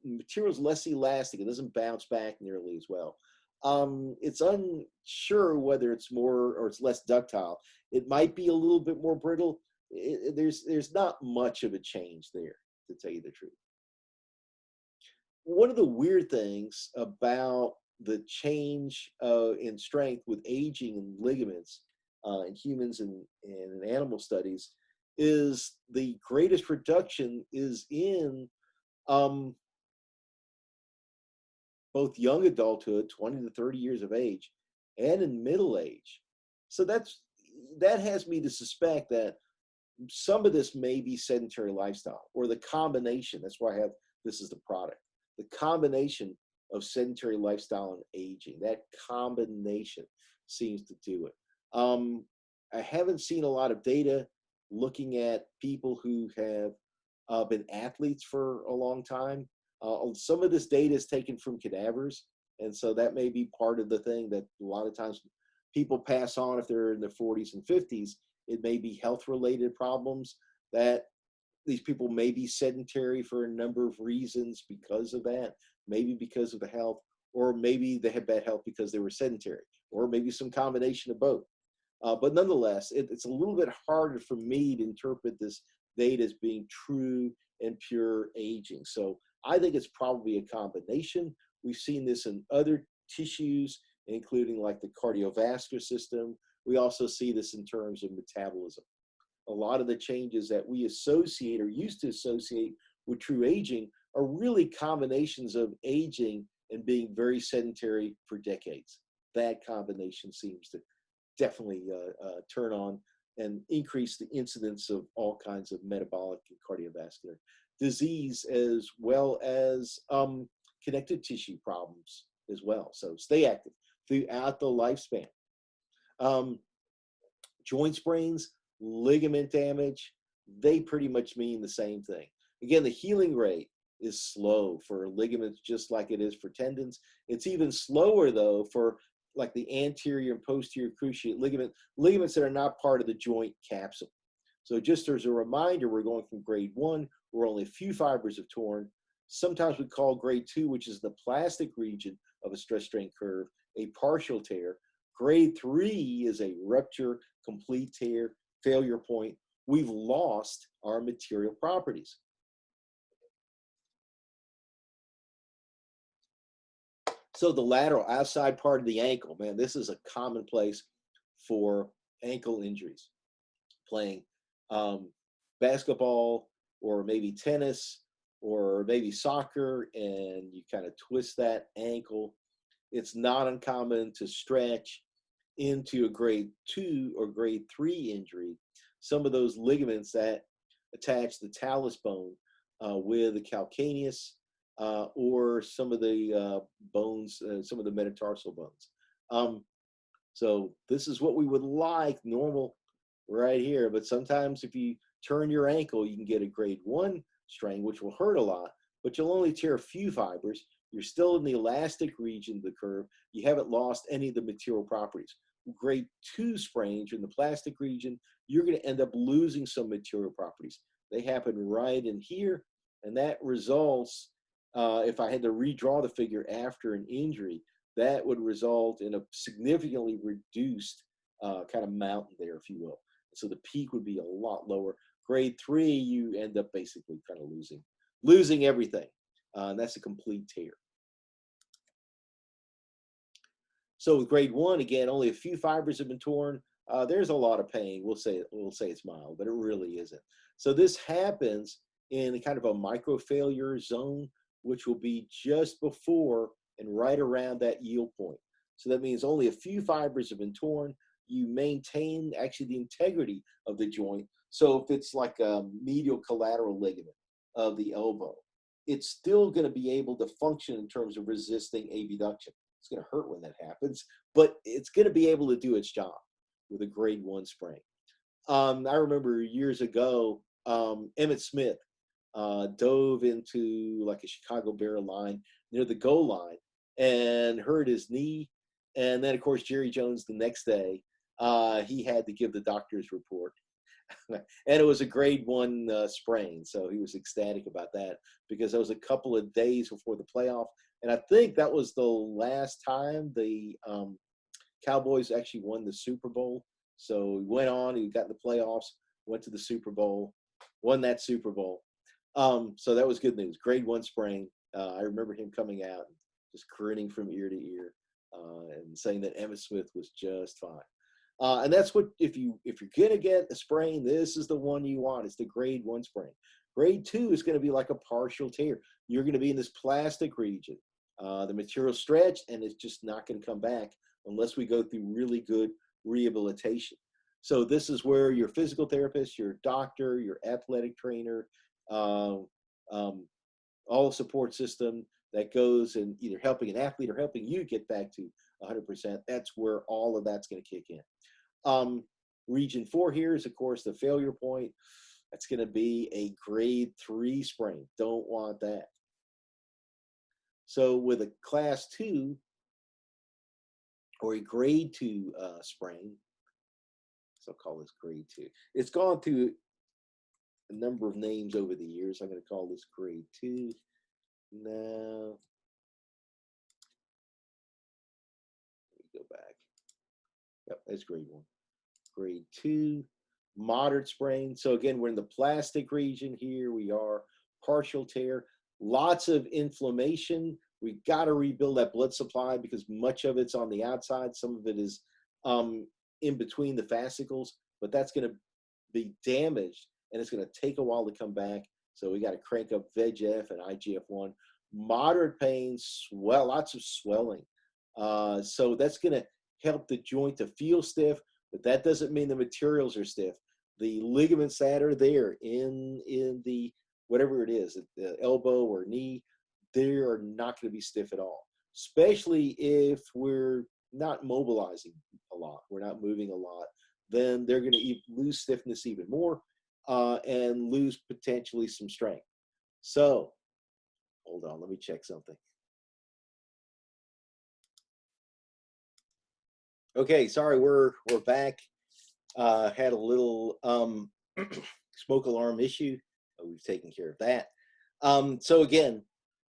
material's less elastic. It doesn't bounce back nearly as well. It's unsure whether it's more or it's less ductile. It might be a little bit more brittle. There's not much of a change there, to tell you the truth. one of the weird things about the change in strength with aging and ligaments in humans and in animal studies is the greatest reduction is in um, both young adulthood, 20 to 30 years of age, and in middle age. So that has me to suspect that some of this may be sedentary lifestyle or the combination. That's why I have this is the product. The combination of sedentary lifestyle and aging, that combination seems to do it. I haven't seen a lot of data looking at people who have been athletes for a long time. Some of this data is taken from cadavers, and so that may be part of the thing that a lot of times people pass on if they're in their 40s and 50s. It may be health related problems that these people may be sedentary for a number of reasons because of that, maybe because of the health, or maybe they have bad health because they were sedentary, or maybe some combination of both. But nonetheless, it's a little bit harder for me to interpret this data as being true and pure aging. So I think it's probably a combination. We've seen this in other tissues, including like the cardiovascular system. We also see this in terms of metabolism. A lot of the changes that we associate or used to associate with true aging are really combinations of aging and being very sedentary for decades. That combination seems to definitely turn on and increase the incidence of all kinds of metabolic and cardiovascular disease, as well as connective tissue problems as well. So stay active throughout the lifespan. Um, Joint sprains, ligament damage, they pretty much mean the same thing. Again, the healing rate is slow for ligaments just like it is for tendons. It's even slower though for like the anterior and posterior cruciate ligaments that are not part of the joint capsule. So just as a reminder, we're going from grade 1, where only a few fibers have torn. Sometimes we call grade 2, which is the plastic region of a stress strain curve, a partial tear. Grade 3 is a rupture, complete tear, failure point. We've lost our material properties. So the lateral outside part of the ankle, man, this is a common place for ankle injuries. Playing basketball or maybe tennis or maybe soccer, and you kind of twist that ankle. It's not uncommon to stretch into a grade 2 or grade 3 injury. Some of those ligaments that attach the talus bone with the calcaneus or some of the bones, some of the metatarsal bones. So this is what we would like normal right here. But sometimes if you turn your ankle, you can get a grade 1 strain, which will hurt a lot, but you'll only tear a few fibers. You're still in the elastic region of the curve. You haven't lost any of the material properties. Grade 2 sprains in the plastic region, you're going to end up losing some material properties. They happen right in here, and that results, if I had to redraw the figure after an injury, that would result in a significantly reduced kind of mountain there, if you will. So the peak would be a lot lower. Grade 3, you end up basically kind of losing everything. And that's a complete tear. So with grade 1, again, only a few fibers have been torn. There's a lot of pain. We'll say it's mild, but it really isn't. So this happens in kind of a microfailure zone, which will be just before and right around that yield point. So that means only a few fibers have been torn. You maintain actually the integrity of the joint. So if it's like a medial collateral ligament of the elbow, it's still going to be able to function in terms of resisting abduction. It's going to hurt when that happens, but it's going to be able to do its job with a grade 1 sprain. I remember years ago, Emmitt Smith dove into like a Chicago Bear line near the goal line and hurt his knee. And then, of course, Jerry Jones the next day, he had to give the doctor's report. And it was a grade 1 sprain. So he was ecstatic about that because that was a couple of days before the playoff. And I think that was the last time the Cowboys actually won the Super Bowl. So he went on, he got in the playoffs, went to the Super Bowl, won that Super Bowl. So that was good news. Grade 1 sprain, I remember him coming out and just grinning from ear to ear and saying that Emmitt Smith was just fine. And that's what, if you're gonna get a sprain, this is the one you want. It's the grade 1 sprain. Grade 2 is going to be like a partial tear. You're going to be in this plastic region. The material's stretched, and it's just not going to come back unless we go through really good rehabilitation. So this is where your physical therapist, your doctor, your athletic trainer, all support system that goes in either helping an athlete or helping you get back to 100%. That's where all of that's going to kick in. Region 4 here is, of course, the failure point. That's going to be a grade 3 sprain. Don't want that. So with a class 2 or a grade 2 sprain, so I'll call this grade 2. It's gone through a number of names over the years. I'm going to call this grade 2. Now, let me go back. Yep, that's grade 1. Grade 2. Moderate sprain. So again, we're in the plastic region here. We are partial tear, lots of inflammation. We got to rebuild that blood supply because much of it's on the outside. Some of it is in between the fascicles, but that's going to be damaged and it's going to take a while to come back. So we got to crank up VEGF and IGF-1. Moderate pain, lots of swelling. So that's going to help the joint to feel stiff, but that doesn't mean the materials are stiff. The ligaments that are there in the whatever it is, the elbow or knee, they are not going to be stiff at all, especially if we're not mobilizing a lot, we're not moving a lot, then they're going to lose stiffness even more and lose potentially some strength. So hold on, let me check something. Okay, sorry, we're back. Had a little smoke alarm issue. We've taken care of that. So again,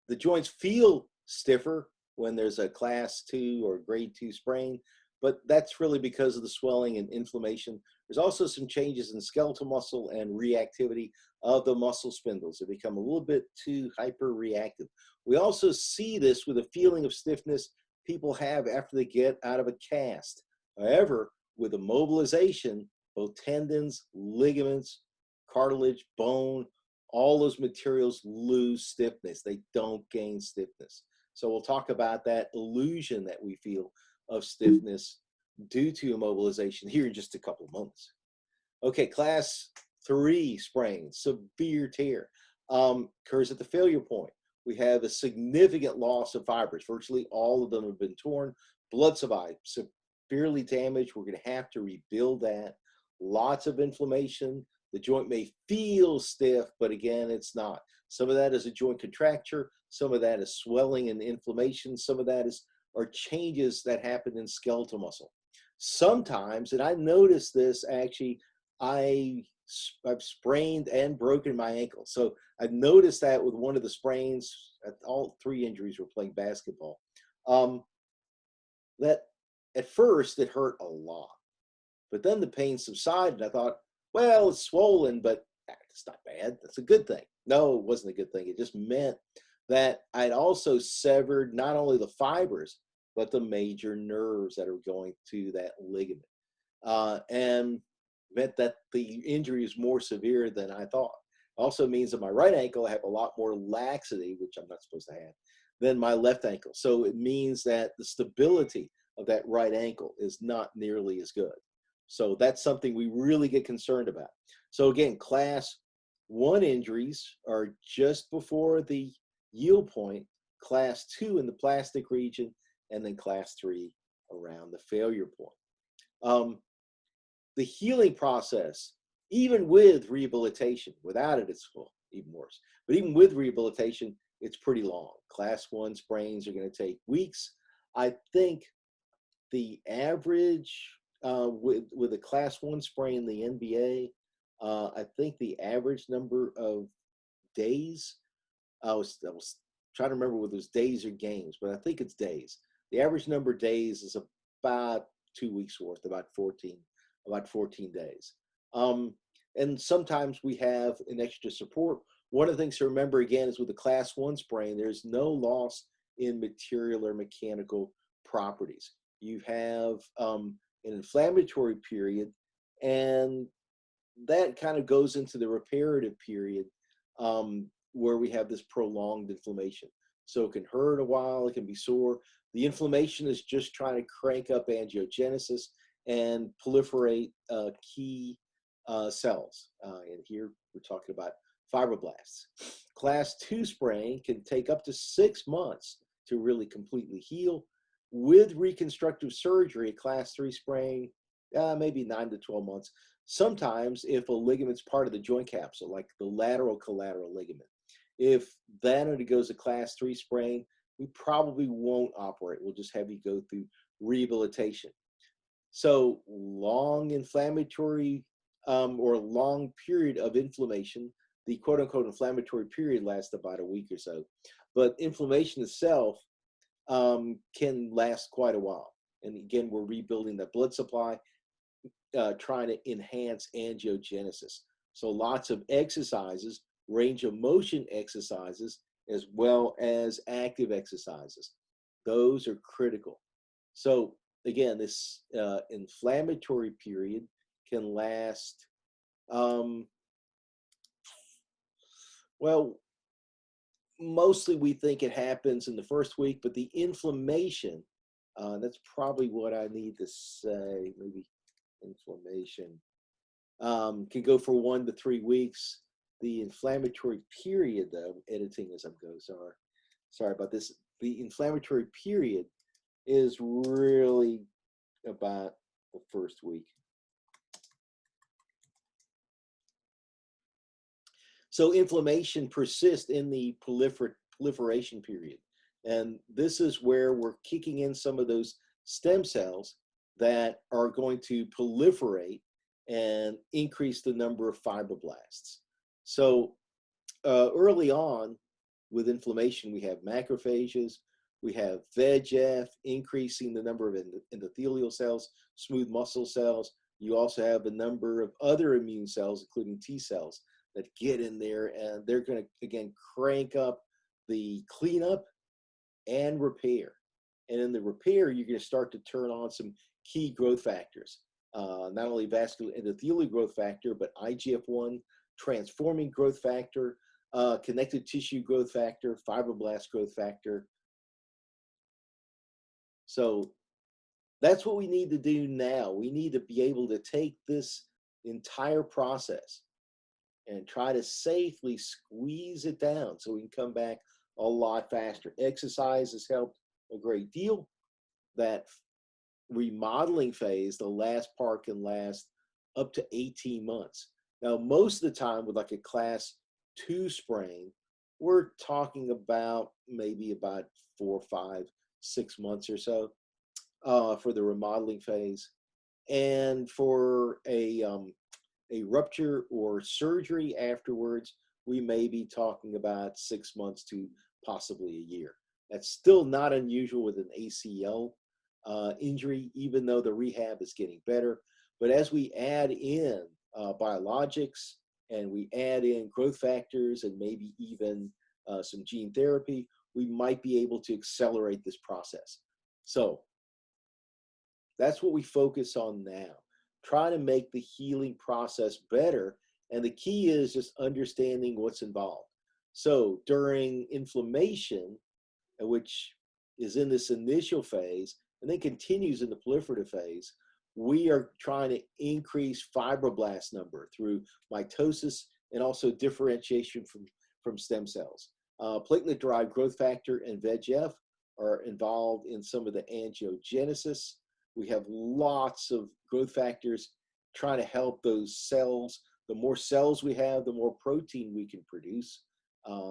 the joints feel stiffer when there's a class 2 or grade 2 sprain, but that's really because of the swelling and inflammation. There's also some changes in skeletal muscle and reactivity of the muscle spindles. They become a little bit too hyperreactive. We also see this with a feeling of stiffness people have after they get out of a cast. However, with immobilization, both tendons, ligaments, cartilage, bone, all those materials lose stiffness. They don't gain stiffness. So we'll talk about that illusion that we feel of stiffness due to immobilization here in just a couple of months. Okay, class 3 sprain, severe tear, occurs at the failure point. We have a significant loss of fibers. Virtually all of them have been torn. Blood supply severely damaged. We're going to have to rebuild that. Lots of inflammation. The joint may feel stiff, but again, it's not. Some of that is a joint contracture. Some of that is swelling and inflammation. Some of that are changes that happen in skeletal muscle. Sometimes, and I noticed this actually, I've sprained and broken my ankle. So I've noticed that with one of the sprains, all 3 injuries were playing basketball, that at first it hurt a lot. But then the pain subsided. I thought, well, it's swollen, but it's not bad. That's a good thing. No, it wasn't a good thing. It just meant that I'd also severed not only the fibers, but the major nerves that are going to that ligament. And meant that the injury is more severe than I thought. Also means that my right ankle, I have a lot more laxity, which I'm not supposed to have, than my left ankle. So it means that the stability of that right ankle is not nearly as good. So that's something we really get concerned about. So again, class 1 injuries are just before the yield point, class 2 in the plastic region, and then class 3 around the failure point. The healing process, even with rehabilitation, without it, it's even worse. But even with rehabilitation, it's pretty long. Class 1 sprains are going to take weeks. I think the average with a class 1 sprain in the NBA, I think the average number of days, I was trying to remember whether it was days or games, but I think it's days. The average number of days is about 2 weeks worth, about 14 days. And sometimes we have an extra support One of the things to remember again is with the class 1 sprain, there's no loss in material or mechanical properties. You have an inflammatory period, and that kind of goes into the reparative period where we have this prolonged inflammation. So it can hurt a while, it can be sore. The inflammation is just trying to crank up angiogenesis and proliferate key cells. And here we're talking about fibroblasts. Class 2 sprain can take up to 6 months to really completely heal. With reconstructive surgery, a class 3 sprain, maybe 9 to 12 months. Sometimes if a ligament's part of the joint capsule, like the lateral collateral ligament, if that undergoes a class 3 sprain, we probably won't operate. We'll just have you go through rehabilitation. So long inflammatory or long period of inflammation, the quote unquote inflammatory period lasts about a week or so, but inflammation itself can last quite a while. And again, we're rebuilding the blood supply, trying to enhance angiogenesis. So lots of exercises, range of motion exercises, as well as active exercises. Those are critical. So again, this inflammatory period can last, well, mostly we think it happens in the first week, but the inflammation, that's probably what I need to say, maybe inflammation, can go for 1 to 3 weeks. The inflammatory period, though, editing as I'm going, sorry about this. The inflammatory period is really about the first week. So inflammation persists in the proliferation period. And this is where we're kicking in some of those stem cells that are going to proliferate and increase the number of fibroblasts. So early on with inflammation, we have macrophages, we have VEGF increasing the number of endothelial cells, smooth muscle cells. You also have a number of other immune cells, including T cells, that get in there, and they're going to, again, crank up the cleanup and repair. And in the repair, you're going to start to turn on some key growth factors, not only vascular endothelial growth factor, but IGF-1, transforming growth factor, connective tissue growth factor, fibroblast growth factor. So that's what we need to do now. We need to be able to take this entire process and try to safely squeeze it down so we can come back a lot faster. Exercise has helped a great deal. That remodeling phase, the last part, can last up to 18 months. Now, most of the time with like a class 2 sprain, we're talking about maybe about 4, 5, 6 months or so for the remodeling phase. And for a rupture or surgery afterwards, we may be talking about 6 months to possibly a year. That's still not unusual with an ACL injury, even though the rehab is getting better. But as we add in biologics and we add in growth factors and maybe even some gene therapy, we might be able to accelerate this process. So that's what we focus on now. Try to make the healing process better. And the key is just understanding what's involved. So during inflammation, which is in this initial phase and then continues in the proliferative phase, we are trying to increase fibroblast number through mitosis and also differentiation from stem cells. Platelet-derived growth factor and VEGF are involved in some of the angiogenesis. We have lots of growth factors trying to help those cells. The more cells we have, the more protein we can produce.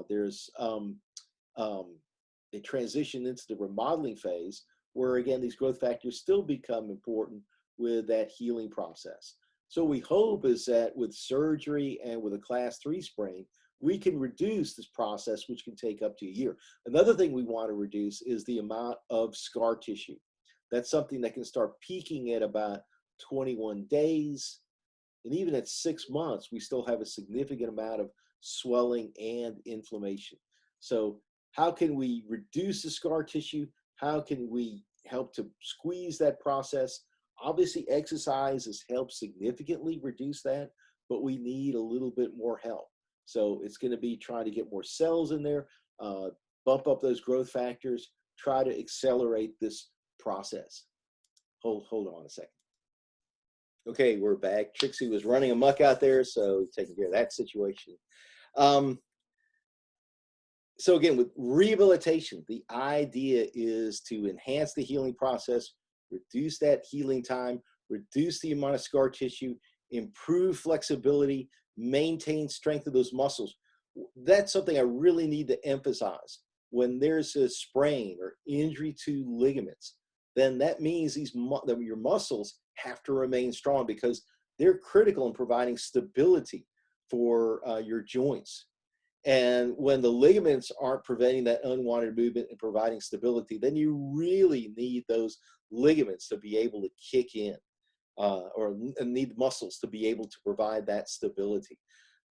There's a transition into the remodeling phase where, again, these growth factors still become important with that healing process. So we hope is that with surgery and with a class 3 sprain, we can reduce this process, which can take up to a year. Another thing we want to reduce is the amount of scar tissue. That's something that can start peaking at about 21 days. And even at 6 months, we still have a significant amount of swelling, and inflammation. So how can we reduce the scar tissue? How can we help to squeeze that process? Obviously, exercises help significantly reduce that, but we need a little bit more help. So it's going to be trying to get more cells in there, bump up those growth factors, try to accelerate this process. Hold on a second. Okay, we're back. Trixie was running amok out there, so taking care of that situation. So again, with rehabilitation, the idea is to enhance the healing process, reduce that healing time, reduce the amount of scar tissue, improve flexibility, maintain strength of those muscles. That's something I really need to emphasize. When there's a sprain or injury to ligaments, then that means that your muscles have to remain strong, because they're critical in providing stability for your joints. And when the ligaments aren't preventing that unwanted movement and providing stability, then you really need those ligaments to be able to kick in, or need muscles to be able to provide that stability.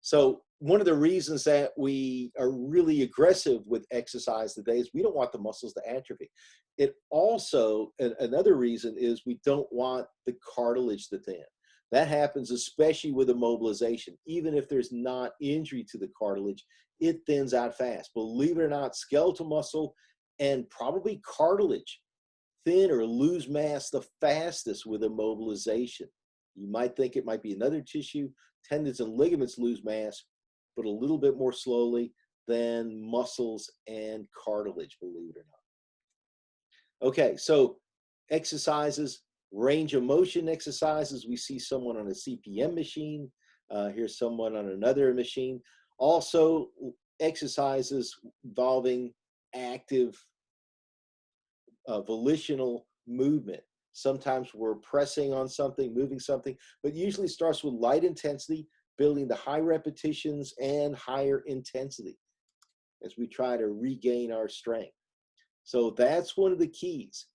So one of the reasons that we are really aggressive with exercise today is we don't want the muscles to atrophy. It also, another reason is we don't want the cartilage to thin. That happens especially with immobilization. Even if there's not injury to the cartilage, it thins out fast. Believe it or not, skeletal muscle and probably cartilage thin or lose mass the fastest with immobilization. You might think it might be another tissue. Tendons and ligaments lose mass, but a little bit more slowly than muscles and cartilage, believe it or not. Okay, so exercises, range of motion exercises. We see someone on a CPM machine. Here's someone on another machine. Also, exercises involving active volitional movement. Sometimes we're pressing on something, moving something, but usually starts with light intensity, building to high repetitions and higher intensity as we try to regain our strength. So that's one of the keys.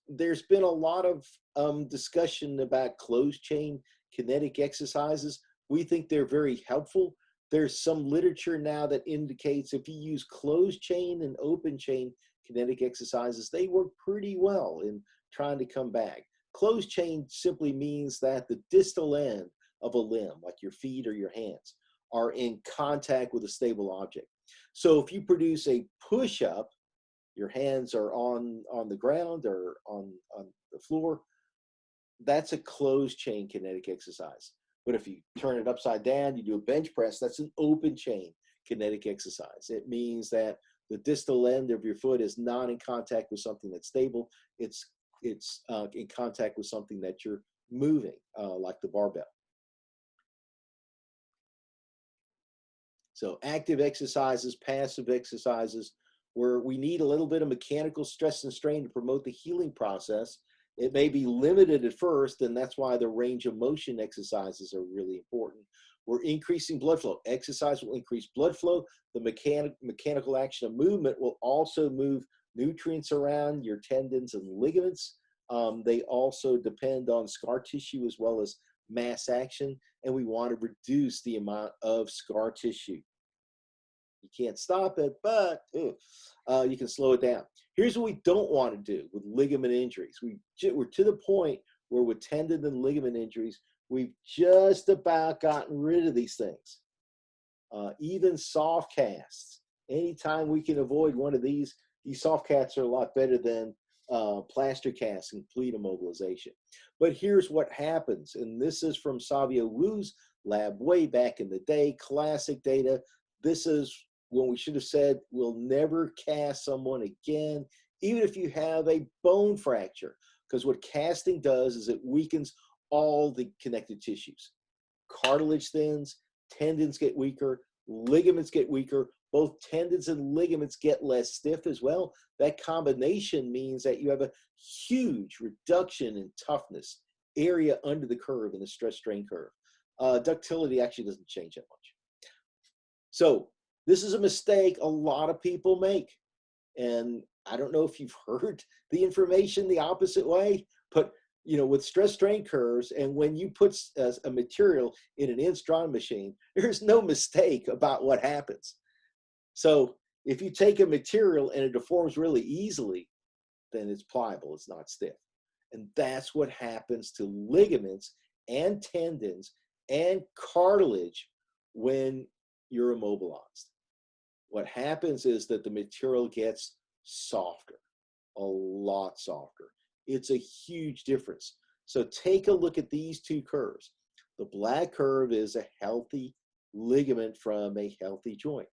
There's been a lot of discussion about closed chain kinetic exercises. We think they're very helpful. There's some literature now that indicates if you use closed chain and open chain kinetic exercises, they work pretty well in trying to come back. Closed chain simply means that the distal end of a limb, like your feet or your hands, are in contact with a stable object. So if you produce a push-up, your hands are on the ground or on the floor, that's a closed chain kinetic exercise. But if you turn it upside down, you do a bench press, that's an open chain kinetic exercise. It means that the distal end of your foot is not in contact with something that's stable. It's in contact with something that you're moving, like the barbell. So active exercises, passive exercises, where we need a little bit of mechanical stress and strain to promote the healing process. It may be limited at first, and that's why the range of motion exercises are really important. We're increasing blood flow. Exercise will increase blood flow. The mechanical action of movement will also move nutrients around your tendons and ligaments. They also depend on scar tissue as well as mass action, and we want to reduce the amount of scar tissue. You can't stop it, but you can slow it down. Here's what we don't want to do with ligament injuries. We're to the point where with tendon and ligament injuries, we've just about gotten rid of these things. Even soft casts. Anytime we can avoid one of these soft casts are a lot better than plaster casts and complete immobilization. But here's what happens, and this is from Savio Wu's lab way back in the day, classic data. This is when we should have said, we'll never cast someone again, even if you have a bone fracture, because what casting does is it weakens all the connected tissues. Cartilage thins, tendons get weaker, ligaments get weaker, both tendons and ligaments get less stiff as well. That combination means that you have a huge reduction in toughness, area under the curve in the stress strain curve. Ductility actually doesn't change that much. So this is a mistake a lot of people make. And I don't know if you've heard the information the opposite way, but with stress strain curves, and when you put a material in an inch-drawn machine, there's no mistake about what happens. So if you take a material and it deforms really easily, then it's pliable, it's not stiff. And that's what happens to ligaments and tendons and cartilage when you're immobilized. What happens is that the material gets softer, a lot softer. It's a huge difference. So take a look at these two curves. The black curve is a healthy ligament from a healthy joint.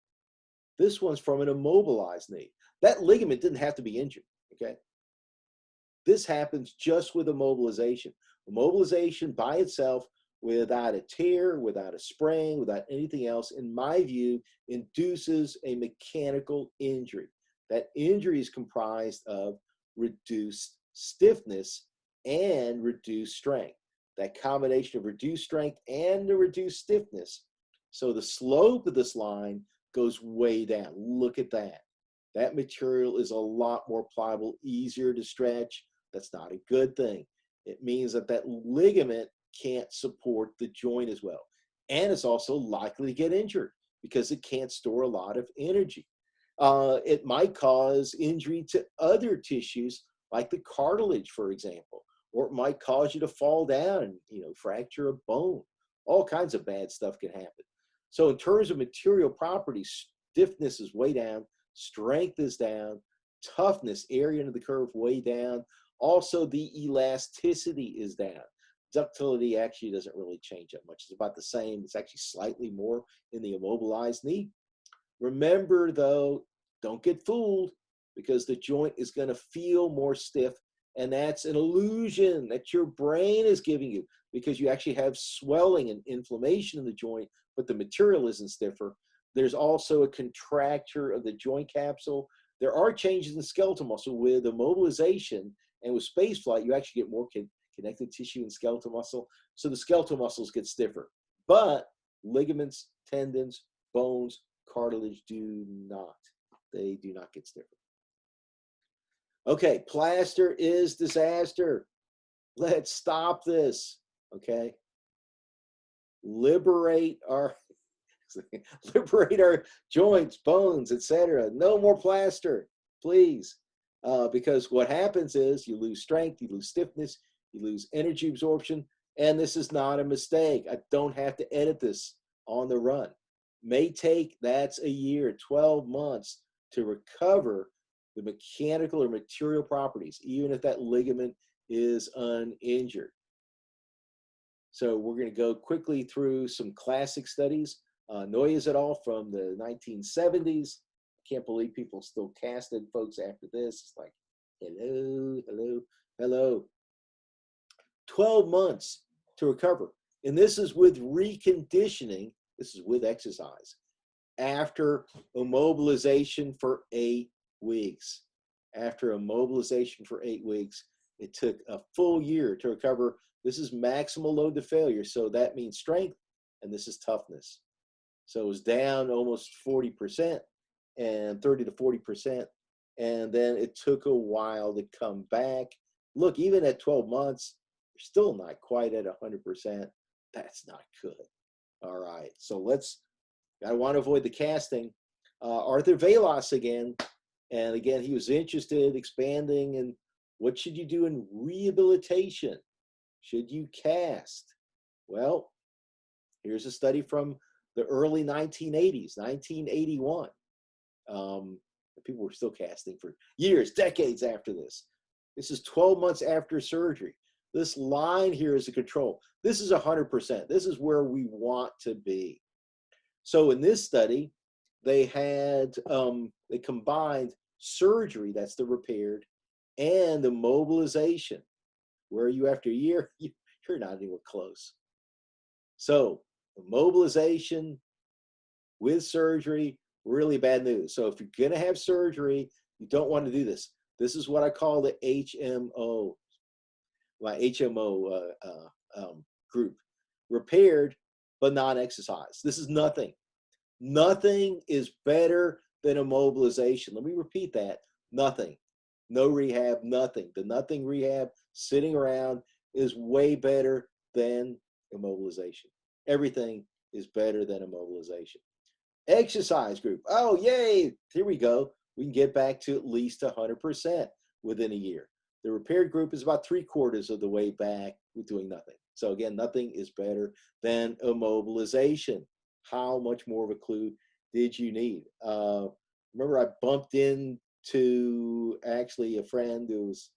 This one's from an immobilized knee. That ligament didn't have to be injured, okay? This happens just with immobilization. Immobilization by itself, without a tear, without a sprain, without anything else, in my view, induces a mechanical injury. That injury is comprised of reduced stiffness and reduced strength. That combination of reduced strength and the reduced stiffness. So the slope of this line goes way down. Look at that. That material is a lot more pliable, easier to stretch. That's not a good thing. It means that that ligament can't support the joint as well. And it's also likely to get injured because it can't store a lot of energy. It might cause injury to other tissues like the cartilage, for example, or it might cause you to fall down and fracture a bone. All kinds of bad stuff can happen. So in terms of material properties, stiffness is way down, strength is down, toughness, area under the curve, way down. Also, the elasticity is down. Ductility actually doesn't really change that much. It's about the same. It's actually slightly more in the immobilized knee. Remember, though, don't get fooled because the joint is going to feel more stiff, and that's an illusion that your brain is giving you because you actually have swelling and inflammation in the joint, but the material isn't stiffer. There's also a contracture of the joint capsule. There are changes in skeletal muscle with immobilization, and with space flight, you actually get more connective tissue and skeletal muscle. So the skeletal muscles get stiffer, but ligaments, tendons, bones, cartilage do not. They do not get stiffer. Okay, plaster is disaster. Let's stop this, okay? Liberate our joints, bones, etc. No more plaster, please. Because what happens is you lose strength, you lose stiffness, you lose energy absorption, and this is not a mistake. I don't have to edit this on the run. May take, that's a year, 12 months to recover the mechanical or material properties, even if that ligament is uninjured. So we're going to go quickly through some classic studies. Noyes et al. From the 1970s. Can't believe people still casted folks after this. It's like, hello, hello, hello. 12 months to recover. And this is with reconditioning. This is with exercise. After immobilization for 8 weeks. After immobilization for 8 weeks, it took a full year to recover. This is maximal load to failure. So that means strength, and this is toughness. So it was down almost 40% and 30 to 40%. And then it took a while to come back. Look, even at 12 months, you're still not quite at 100%. That's not good. All right. So I want to avoid the casting. Arthur Velas again. And again, he was interested, expanding, and what should you do in rehabilitation? Should you cast? Well, here's a study from the early 1980s, 1981. People were still casting for years, decades after this. This is 12 months after surgery. This line here is a control. This is 100%. This is where we want to be. So in this study, they combined surgery, that's the repaired, and the mobilization. Where are you after a year? You're not anywhere close. So the mobilization with surgery, really bad news. So if you're going to have surgery, you don't want to do this. This is what I call the HMO, my HMO group. Repaired, but not exercise. This is nothing. Nothing is better than immobilization. Let me repeat that. Nothing. No rehab, nothing. The nothing rehab, sitting around, is way better than immobilization. Everything is better than immobilization. Exercise group. Oh, yay. Here we go. We can get back to at least 100% within a year. The repaired group is about 3/4 of the way back with doing nothing. So again, nothing is better than immobilization. How much more of a clue did you need? Remember, I bumped into actually a friend who was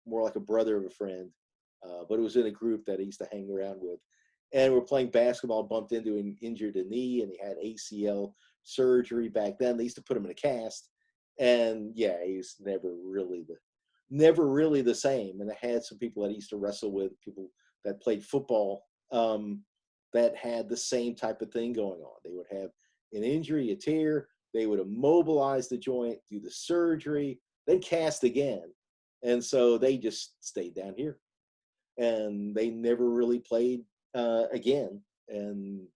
more like a brother of a friend, but it was in a group that I used to hang around with. And we're playing basketball, bumped into him, injured a knee, and he had ACL surgery back then. They used to put him in a cast. And yeah, he's never really the same. And I had some people that I used to wrestle with, people that played football, that had the same type of thing going on. They would have an injury, a tear, they would immobilize the joint, do the surgery, then cast again. And so they just stayed down here. And they never really played again. And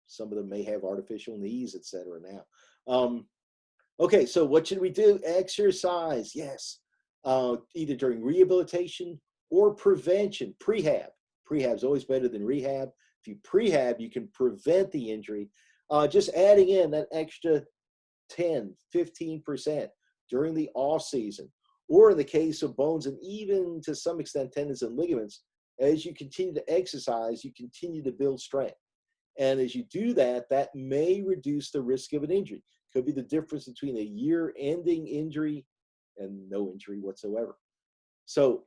some of them may have artificial knees, et cetera, now. Okay, so what should we do? Exercise, yes. Either during rehabilitation or prevention, prehab. Prehab is always better than rehab. If you prehab, you can prevent the injury. Just adding in that extra 10, 15% during the off season, or in the case of bones and even to some extent tendons and ligaments, as you continue to exercise, you continue to build strength. And as you do that, that may reduce the risk of an injury. Could be the difference between a year-ending injury and no injury whatsoever. So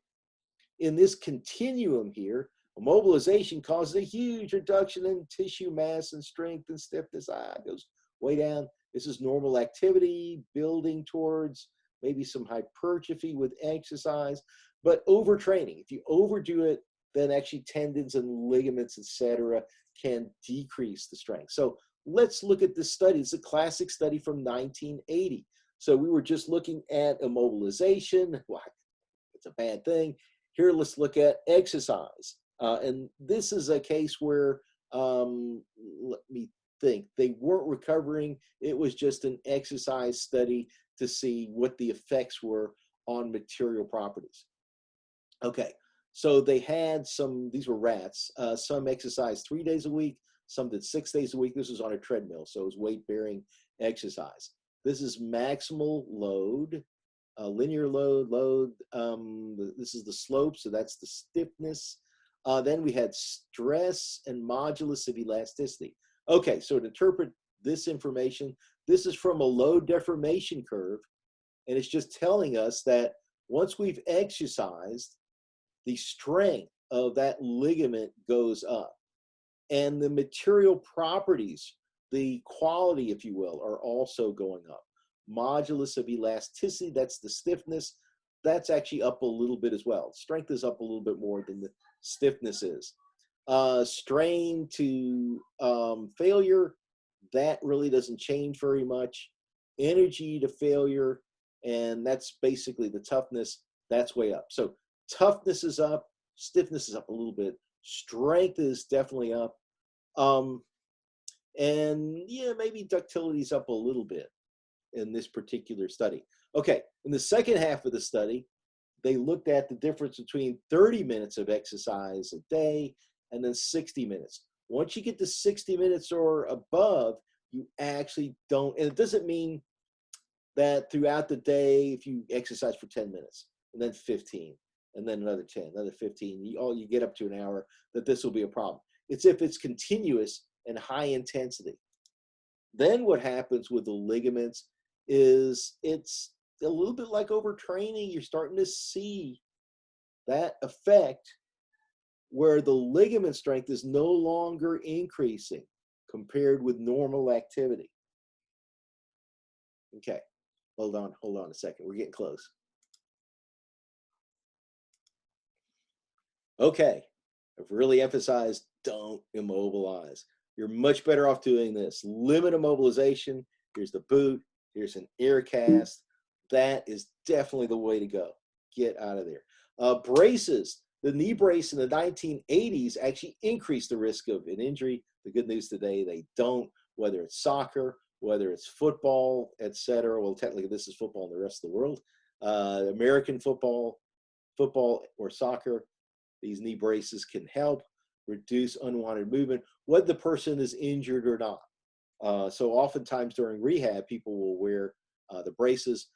in this continuum here, immobilization causes a huge reduction in tissue mass and strength and stiffness. It goes way down. This is normal activity, building towards maybe some hypertrophy with exercise, but overtraining. If you overdo it, then actually tendons and ligaments, etc., can decrease the strength. So let's look at this study. It's a classic study from 1980. So we were just looking at immobilization. Well, it's a bad thing. Here, let's look at exercise. And this is a case where, let me think, they weren't recovering. It was just an exercise study to see what the effects were on material properties. Okay, so they had these were rats, some exercised 3 days a week, some did 6 days a week. This was on a treadmill, so it was weight-bearing exercise. This is maximal load, linear load. This is the slope, so that's the stiffness. Then we had stress and modulus of elasticity. Okay, so to interpret this information, this is from a load deformation curve, and it's just telling us that once we've exercised, the strength of that ligament goes up. And the material properties, the quality, if you will, are also going up. Modulus of elasticity, that's the stiffness, that's actually up a little bit as well. Strength is up a little bit more than the stiffness is. Strain to failure, that really doesn't change very much. Energy to failure, and that's basically the toughness, that's way up. So toughness is up, stiffness is up a little bit, strength is definitely up, and yeah, maybe ductility is up a little bit in this particular study. Okay, in the second half of the study, they looked at the difference between 30 minutes of exercise a day and then 60 minutes. Once you get to 60 minutes or above, you actually don't, and it doesn't mean that throughout the day, if you exercise for 10 minutes and then 15, and then another 10, another 15, you get up to an hour, that this will be a problem. It's if it's continuous and high intensity. Then what happens with the ligaments is it's a little bit like overtraining. You're starting to see that effect where the ligament strength is no longer increasing compared with normal activity. Okay, hold on a second. We're getting close. Okay, I've really emphasized don't immobilize. You're much better off doing this. Limit immobilization. Here's the boot. Here's an air cast. That is definitely the way to go. Get out of there. Braces. The knee brace in the 1980s actually increased the risk of an injury. The good news today, they don't, whether it's soccer, whether it's football, etc. Well, technically this is football in the rest of the world. American football, football or soccer, these knee braces can help reduce unwanted movement, whether the person is injured or not. So oftentimes during rehab, people will wear the braces.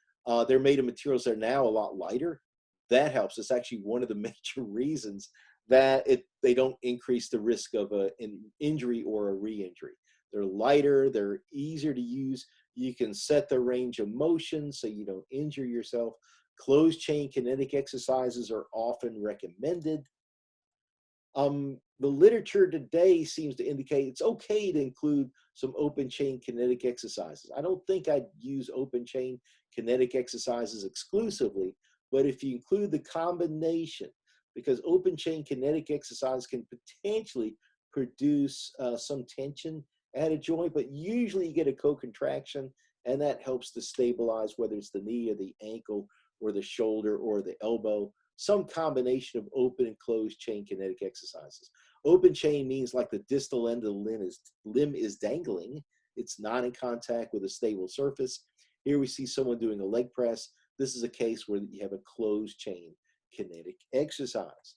They're made of materials that are now a lot lighter. That helps. It's actually one of the major reasons that they don't increase the risk of an injury or a re-injury. They're lighter, they're easier to use. You can set the range of motion so you don't injure yourself. Closed chain kinetic exercises are often recommended. The literature today seems to indicate it's okay to include some open chain kinetic exercises. I don't think I'd use open chain kinetic exercises exclusively, but if you include the combination, because open chain kinetic exercise can potentially produce some tension at a joint, but usually you get a co-contraction, and that helps to stabilize whether it's the knee or the ankle or the shoulder or the elbow. Some combination of open and closed chain kinetic exercises. Open chain means like the distal end of the limb is dangling. It's not in contact with a stable surface. Here we see someone doing a leg press. This is a case where you have a closed chain kinetic exercise.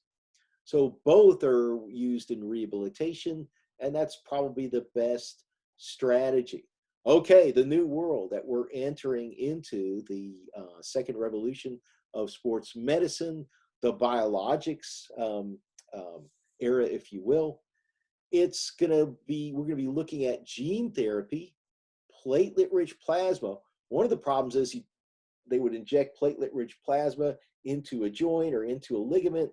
So both are used in rehabilitation, and that's probably the best strategy. Okay, the new world that we're entering into, the second revolution of sports medicine, the biologics era, if you will. We're gonna be looking at gene therapy, platelet-rich plasma. One of the problems is they would inject platelet-rich plasma into a joint or into a ligament,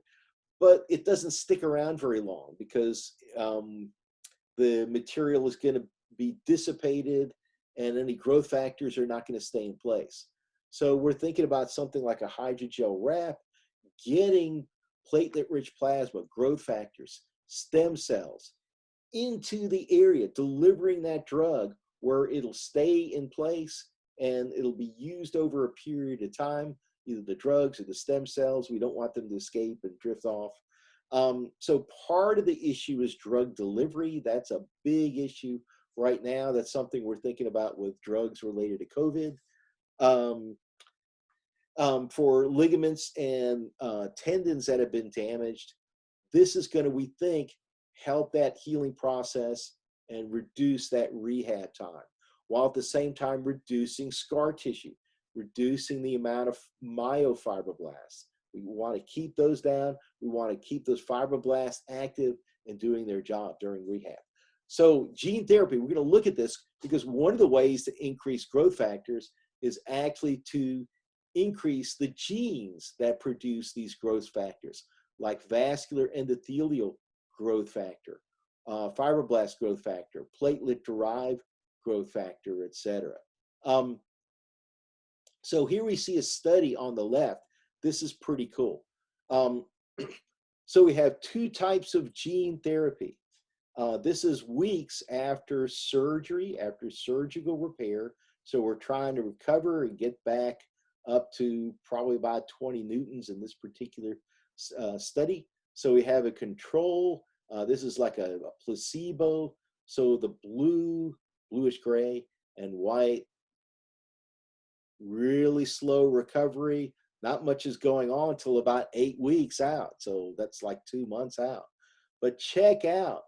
but it doesn't stick around very long because the material is going to be dissipated and any growth factors are not going to stay in place. So we're thinking about something like a hydrogel wrap, getting platelet-rich plasma, growth factors, stem cells into the area, delivering that drug where it'll stay in place and it'll be used over a period of time, either the drugs or the stem cells. We don't want them to escape and drift off. So part of the issue is drug delivery. That's a big issue right now. That's something we're thinking about with drugs related to COVID. For ligaments and tendons that have been damaged, this is going to, we think, help that healing process and reduce that rehab time, while at the same time reducing scar tissue, reducing the amount of myofibroblasts. We want to keep those down. We want to keep those fibroblasts active and doing their job during rehab. So gene therapy, we're going to look at this because one of the ways to increase growth factors is actually to increase the genes that produce these growth factors, like vascular endothelial growth factor, fibroblast growth factor, platelet-derived growth factor, etc. So here we see a study on the left. This is pretty cool. So we have two types of gene therapy. This is weeks after surgery, after surgical repair. So we're trying to recover and get back up to probably about 20 newtons in this particular study. So we have a control. This is like a placebo. So the bluish gray and white, really slow recovery. Not much is going on until about 8 weeks out. So that's like 2 months out. But check out,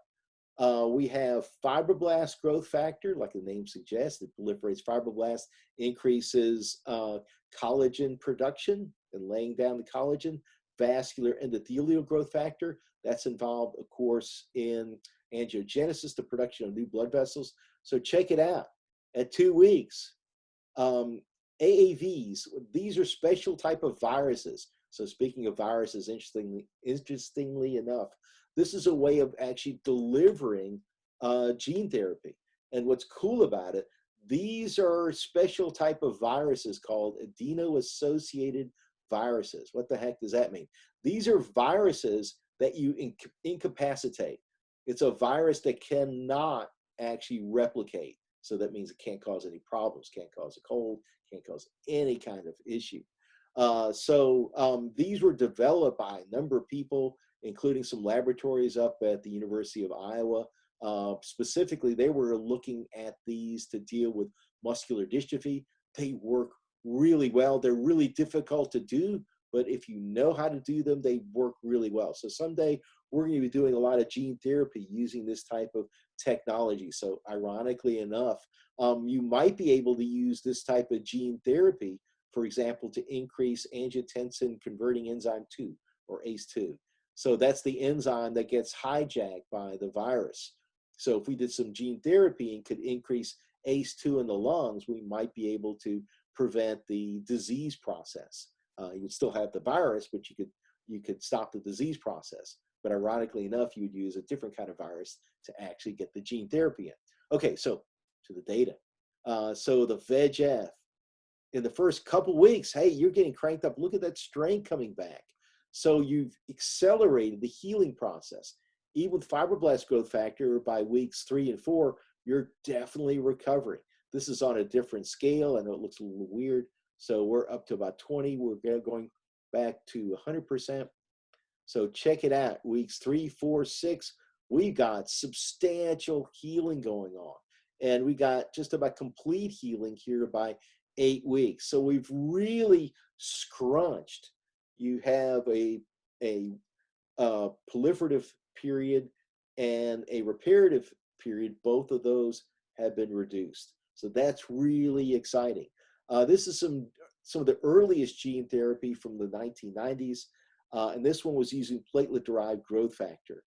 we have fibroblast growth factor, like the name suggests. It proliferates fibroblasts, increases collagen production and laying down the collagen. Vascular endothelial growth factor, that's involved, of course, in angiogenesis, the production of new blood vessels. So check it out. At 2 weeks, AAVs, these are special type of viruses. So speaking of viruses, interestingly enough, this is a way of actually delivering gene therapy. And what's cool about it, these are special type of viruses called adeno-associated viruses. What the heck does that mean? These are viruses that you incapacitate. It's a virus that cannot actually replicate. So that means it can't cause any problems, can't cause a cold, can't cause any kind of issue. These were developed by a number of people, including some laboratories up at the University of Iowa. Specifically, they were looking at these to deal with muscular dystrophy. They work really well. They're really difficult to do, but if you know how to do them, they work really well. So someday we're going to be doing a lot of gene therapy using this type of technology. So ironically enough, you might be able to use this type of gene therapy, for example, to increase angiotensin converting enzyme 2 or ACE2. So that's the enzyme that gets hijacked by the virus. So if we did some gene therapy and could increase ACE2 in the lungs, we might be able to prevent the disease process. You would still have the virus, but you could stop the disease process. But ironically enough, you would use a different kind of virus to actually get the gene therapy in. Okay, so to the data. So the VEGF, in the first couple weeks, hey, you're getting cranked up. Look at that strain coming back. So you've accelerated the healing process. Even with fibroblast growth factor, by weeks 3 and 4, you're definitely recovering. This is on a different scale. I know it looks a little weird. So we're up to about 20. We're going back to 100%. So check it out. Weeks 3, 4, 6, we got substantial healing going on. And we got just about complete healing here by 8 weeks. So we've really scrunched. You have a proliferative period and a reparative period. Both of those have been reduced. So that's really exciting. This is some of the earliest gene therapy from the 1990s. And this one was using platelet-derived growth factor.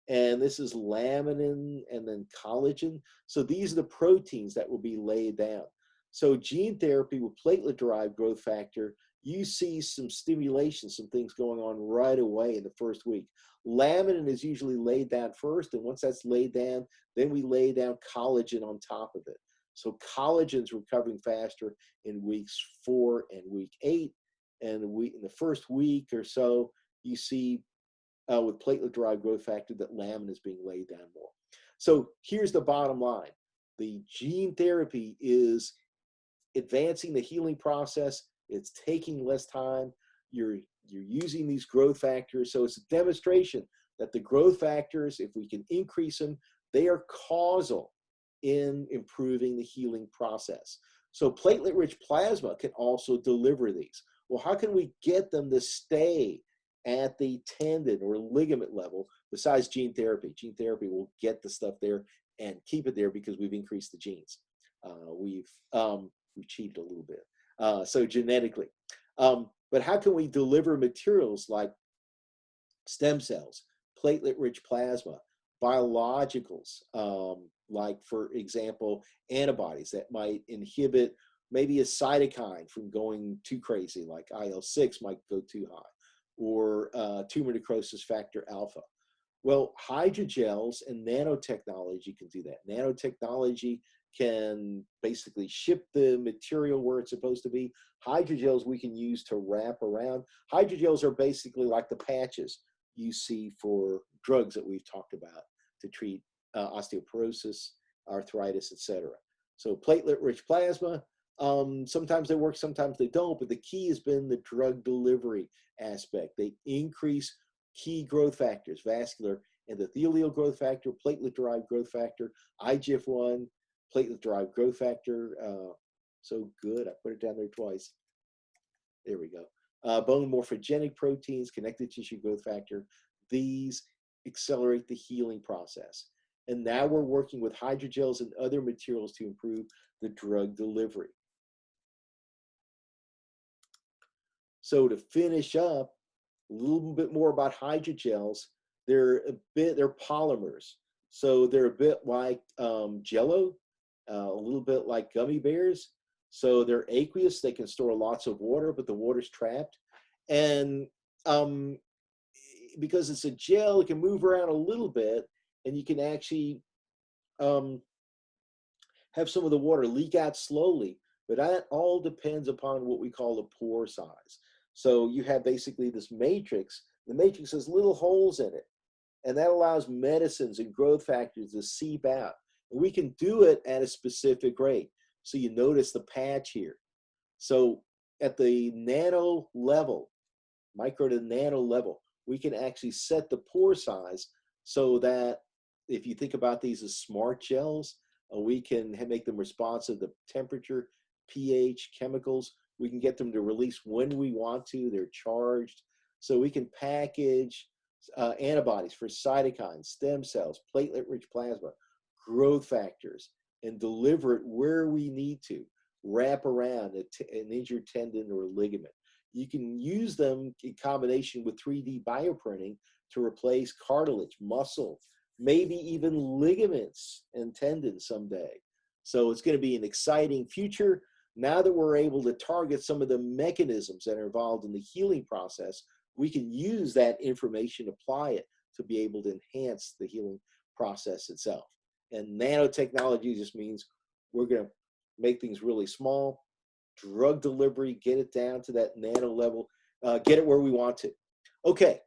And this is laminin and then collagen. So these are the proteins that will be laid down. So gene therapy with platelet-derived growth factor, you see some stimulation, some things going on right away in the first week. Laminin is usually laid down first, and once that's laid down, then we lay down collagen on top of it. So collagen's recovering faster in weeks 4 and week 8. And in the first week or so, you see with platelet-derived growth factor that laminin is being laid down more. So here's the bottom line. The gene therapy is advancing the healing process. It's taking less time. You're using these growth factors. So it's a demonstration that the growth factors, if we can increase them, they are causal in improving the healing process. So platelet-rich plasma can also deliver these. Well, how can we get them to stay at the tendon or ligament level besides gene therapy? Gene therapy will get the stuff there and keep it there because we've increased the genes. We've cheated a little bit, so genetically. But how can we deliver materials like stem cells, platelet-rich plasma, biologicals, like, for example, antibodies that might inhibit maybe a cytokine from going too crazy, like IL-6 might go too high, or tumor necrosis factor alpha. Well, hydrogels and nanotechnology can do that. Nanotechnology can basically ship the material where it's supposed to be. Hydrogels we can use to wrap around. Hydrogels are basically like the patches you see for drugs that we've talked about to treat osteoporosis, arthritis, etc. So platelet-rich plasma, sometimes they work, sometimes they don't, but the key has been the drug delivery aspect. They increase key growth factors, vascular endothelial growth factor, platelet-derived growth factor, IGF-1, platelet-derived growth factor. So good, I put it down there twice. There we go. Bone morphogenic proteins, connective tissue growth factor. These accelerate the healing process. And now we're working with hydrogels and other materials to improve the drug delivery. So to finish up, a little bit more about hydrogels. They're polymers. So they're a bit like Jell-O, a little bit like gummy bears. So they're aqueous. They can store lots of water, but the water's trapped. And because it's a gel, it can move around a little bit, and you can actually have some of the water leak out slowly. But that all depends upon what we call the pore size. So you have basically this matrix. The matrix has little holes in it, and that allows medicines and growth factors to seep out. And we can do it at a specific rate. So you notice the patch here. So at the nano level, micro to nano level, we can actually set the pore size so that if you think about these as smart gels, we can make them responsive to temperature, pH, chemicals. We can get them to release when we want to. They're charged. So we can package antibodies for cytokines, stem cells, platelet-rich plasma, growth factors, and deliver it where we need to, wrap around an injured tendon or ligament. You can use them in combination with 3D bioprinting to replace cartilage, muscle, maybe even ligaments and tendons someday. So it's going to be an exciting future. Now that we're able to target some of the mechanisms that are involved in the healing process, we can use that information, apply it to be able to enhance the healing process itself. And nanotechnology just means we're going to make things really small, drug delivery, get it down to that nano level, get it where we want to. Okay,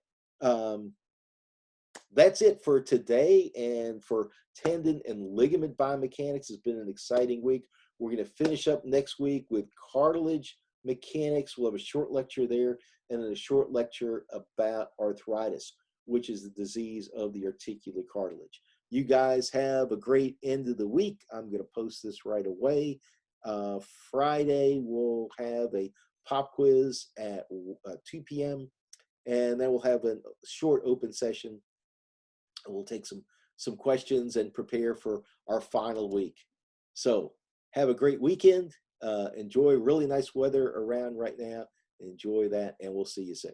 that's it for today and for tendon and ligament biomechanics. It's been an exciting week. We're going to finish up next week with cartilage mechanics. We'll have a short lecture there and then a short lecture about arthritis, which is the disease of the articular cartilage. You guys have a great end of the week. I'm going to post this right away. Friday, we'll have a pop quiz at 2 p.m. And then we'll have a short open session. We'll take some questions and prepare for our final week. So have a great weekend. Enjoy really nice weather around right now. Enjoy that, and we'll see you soon.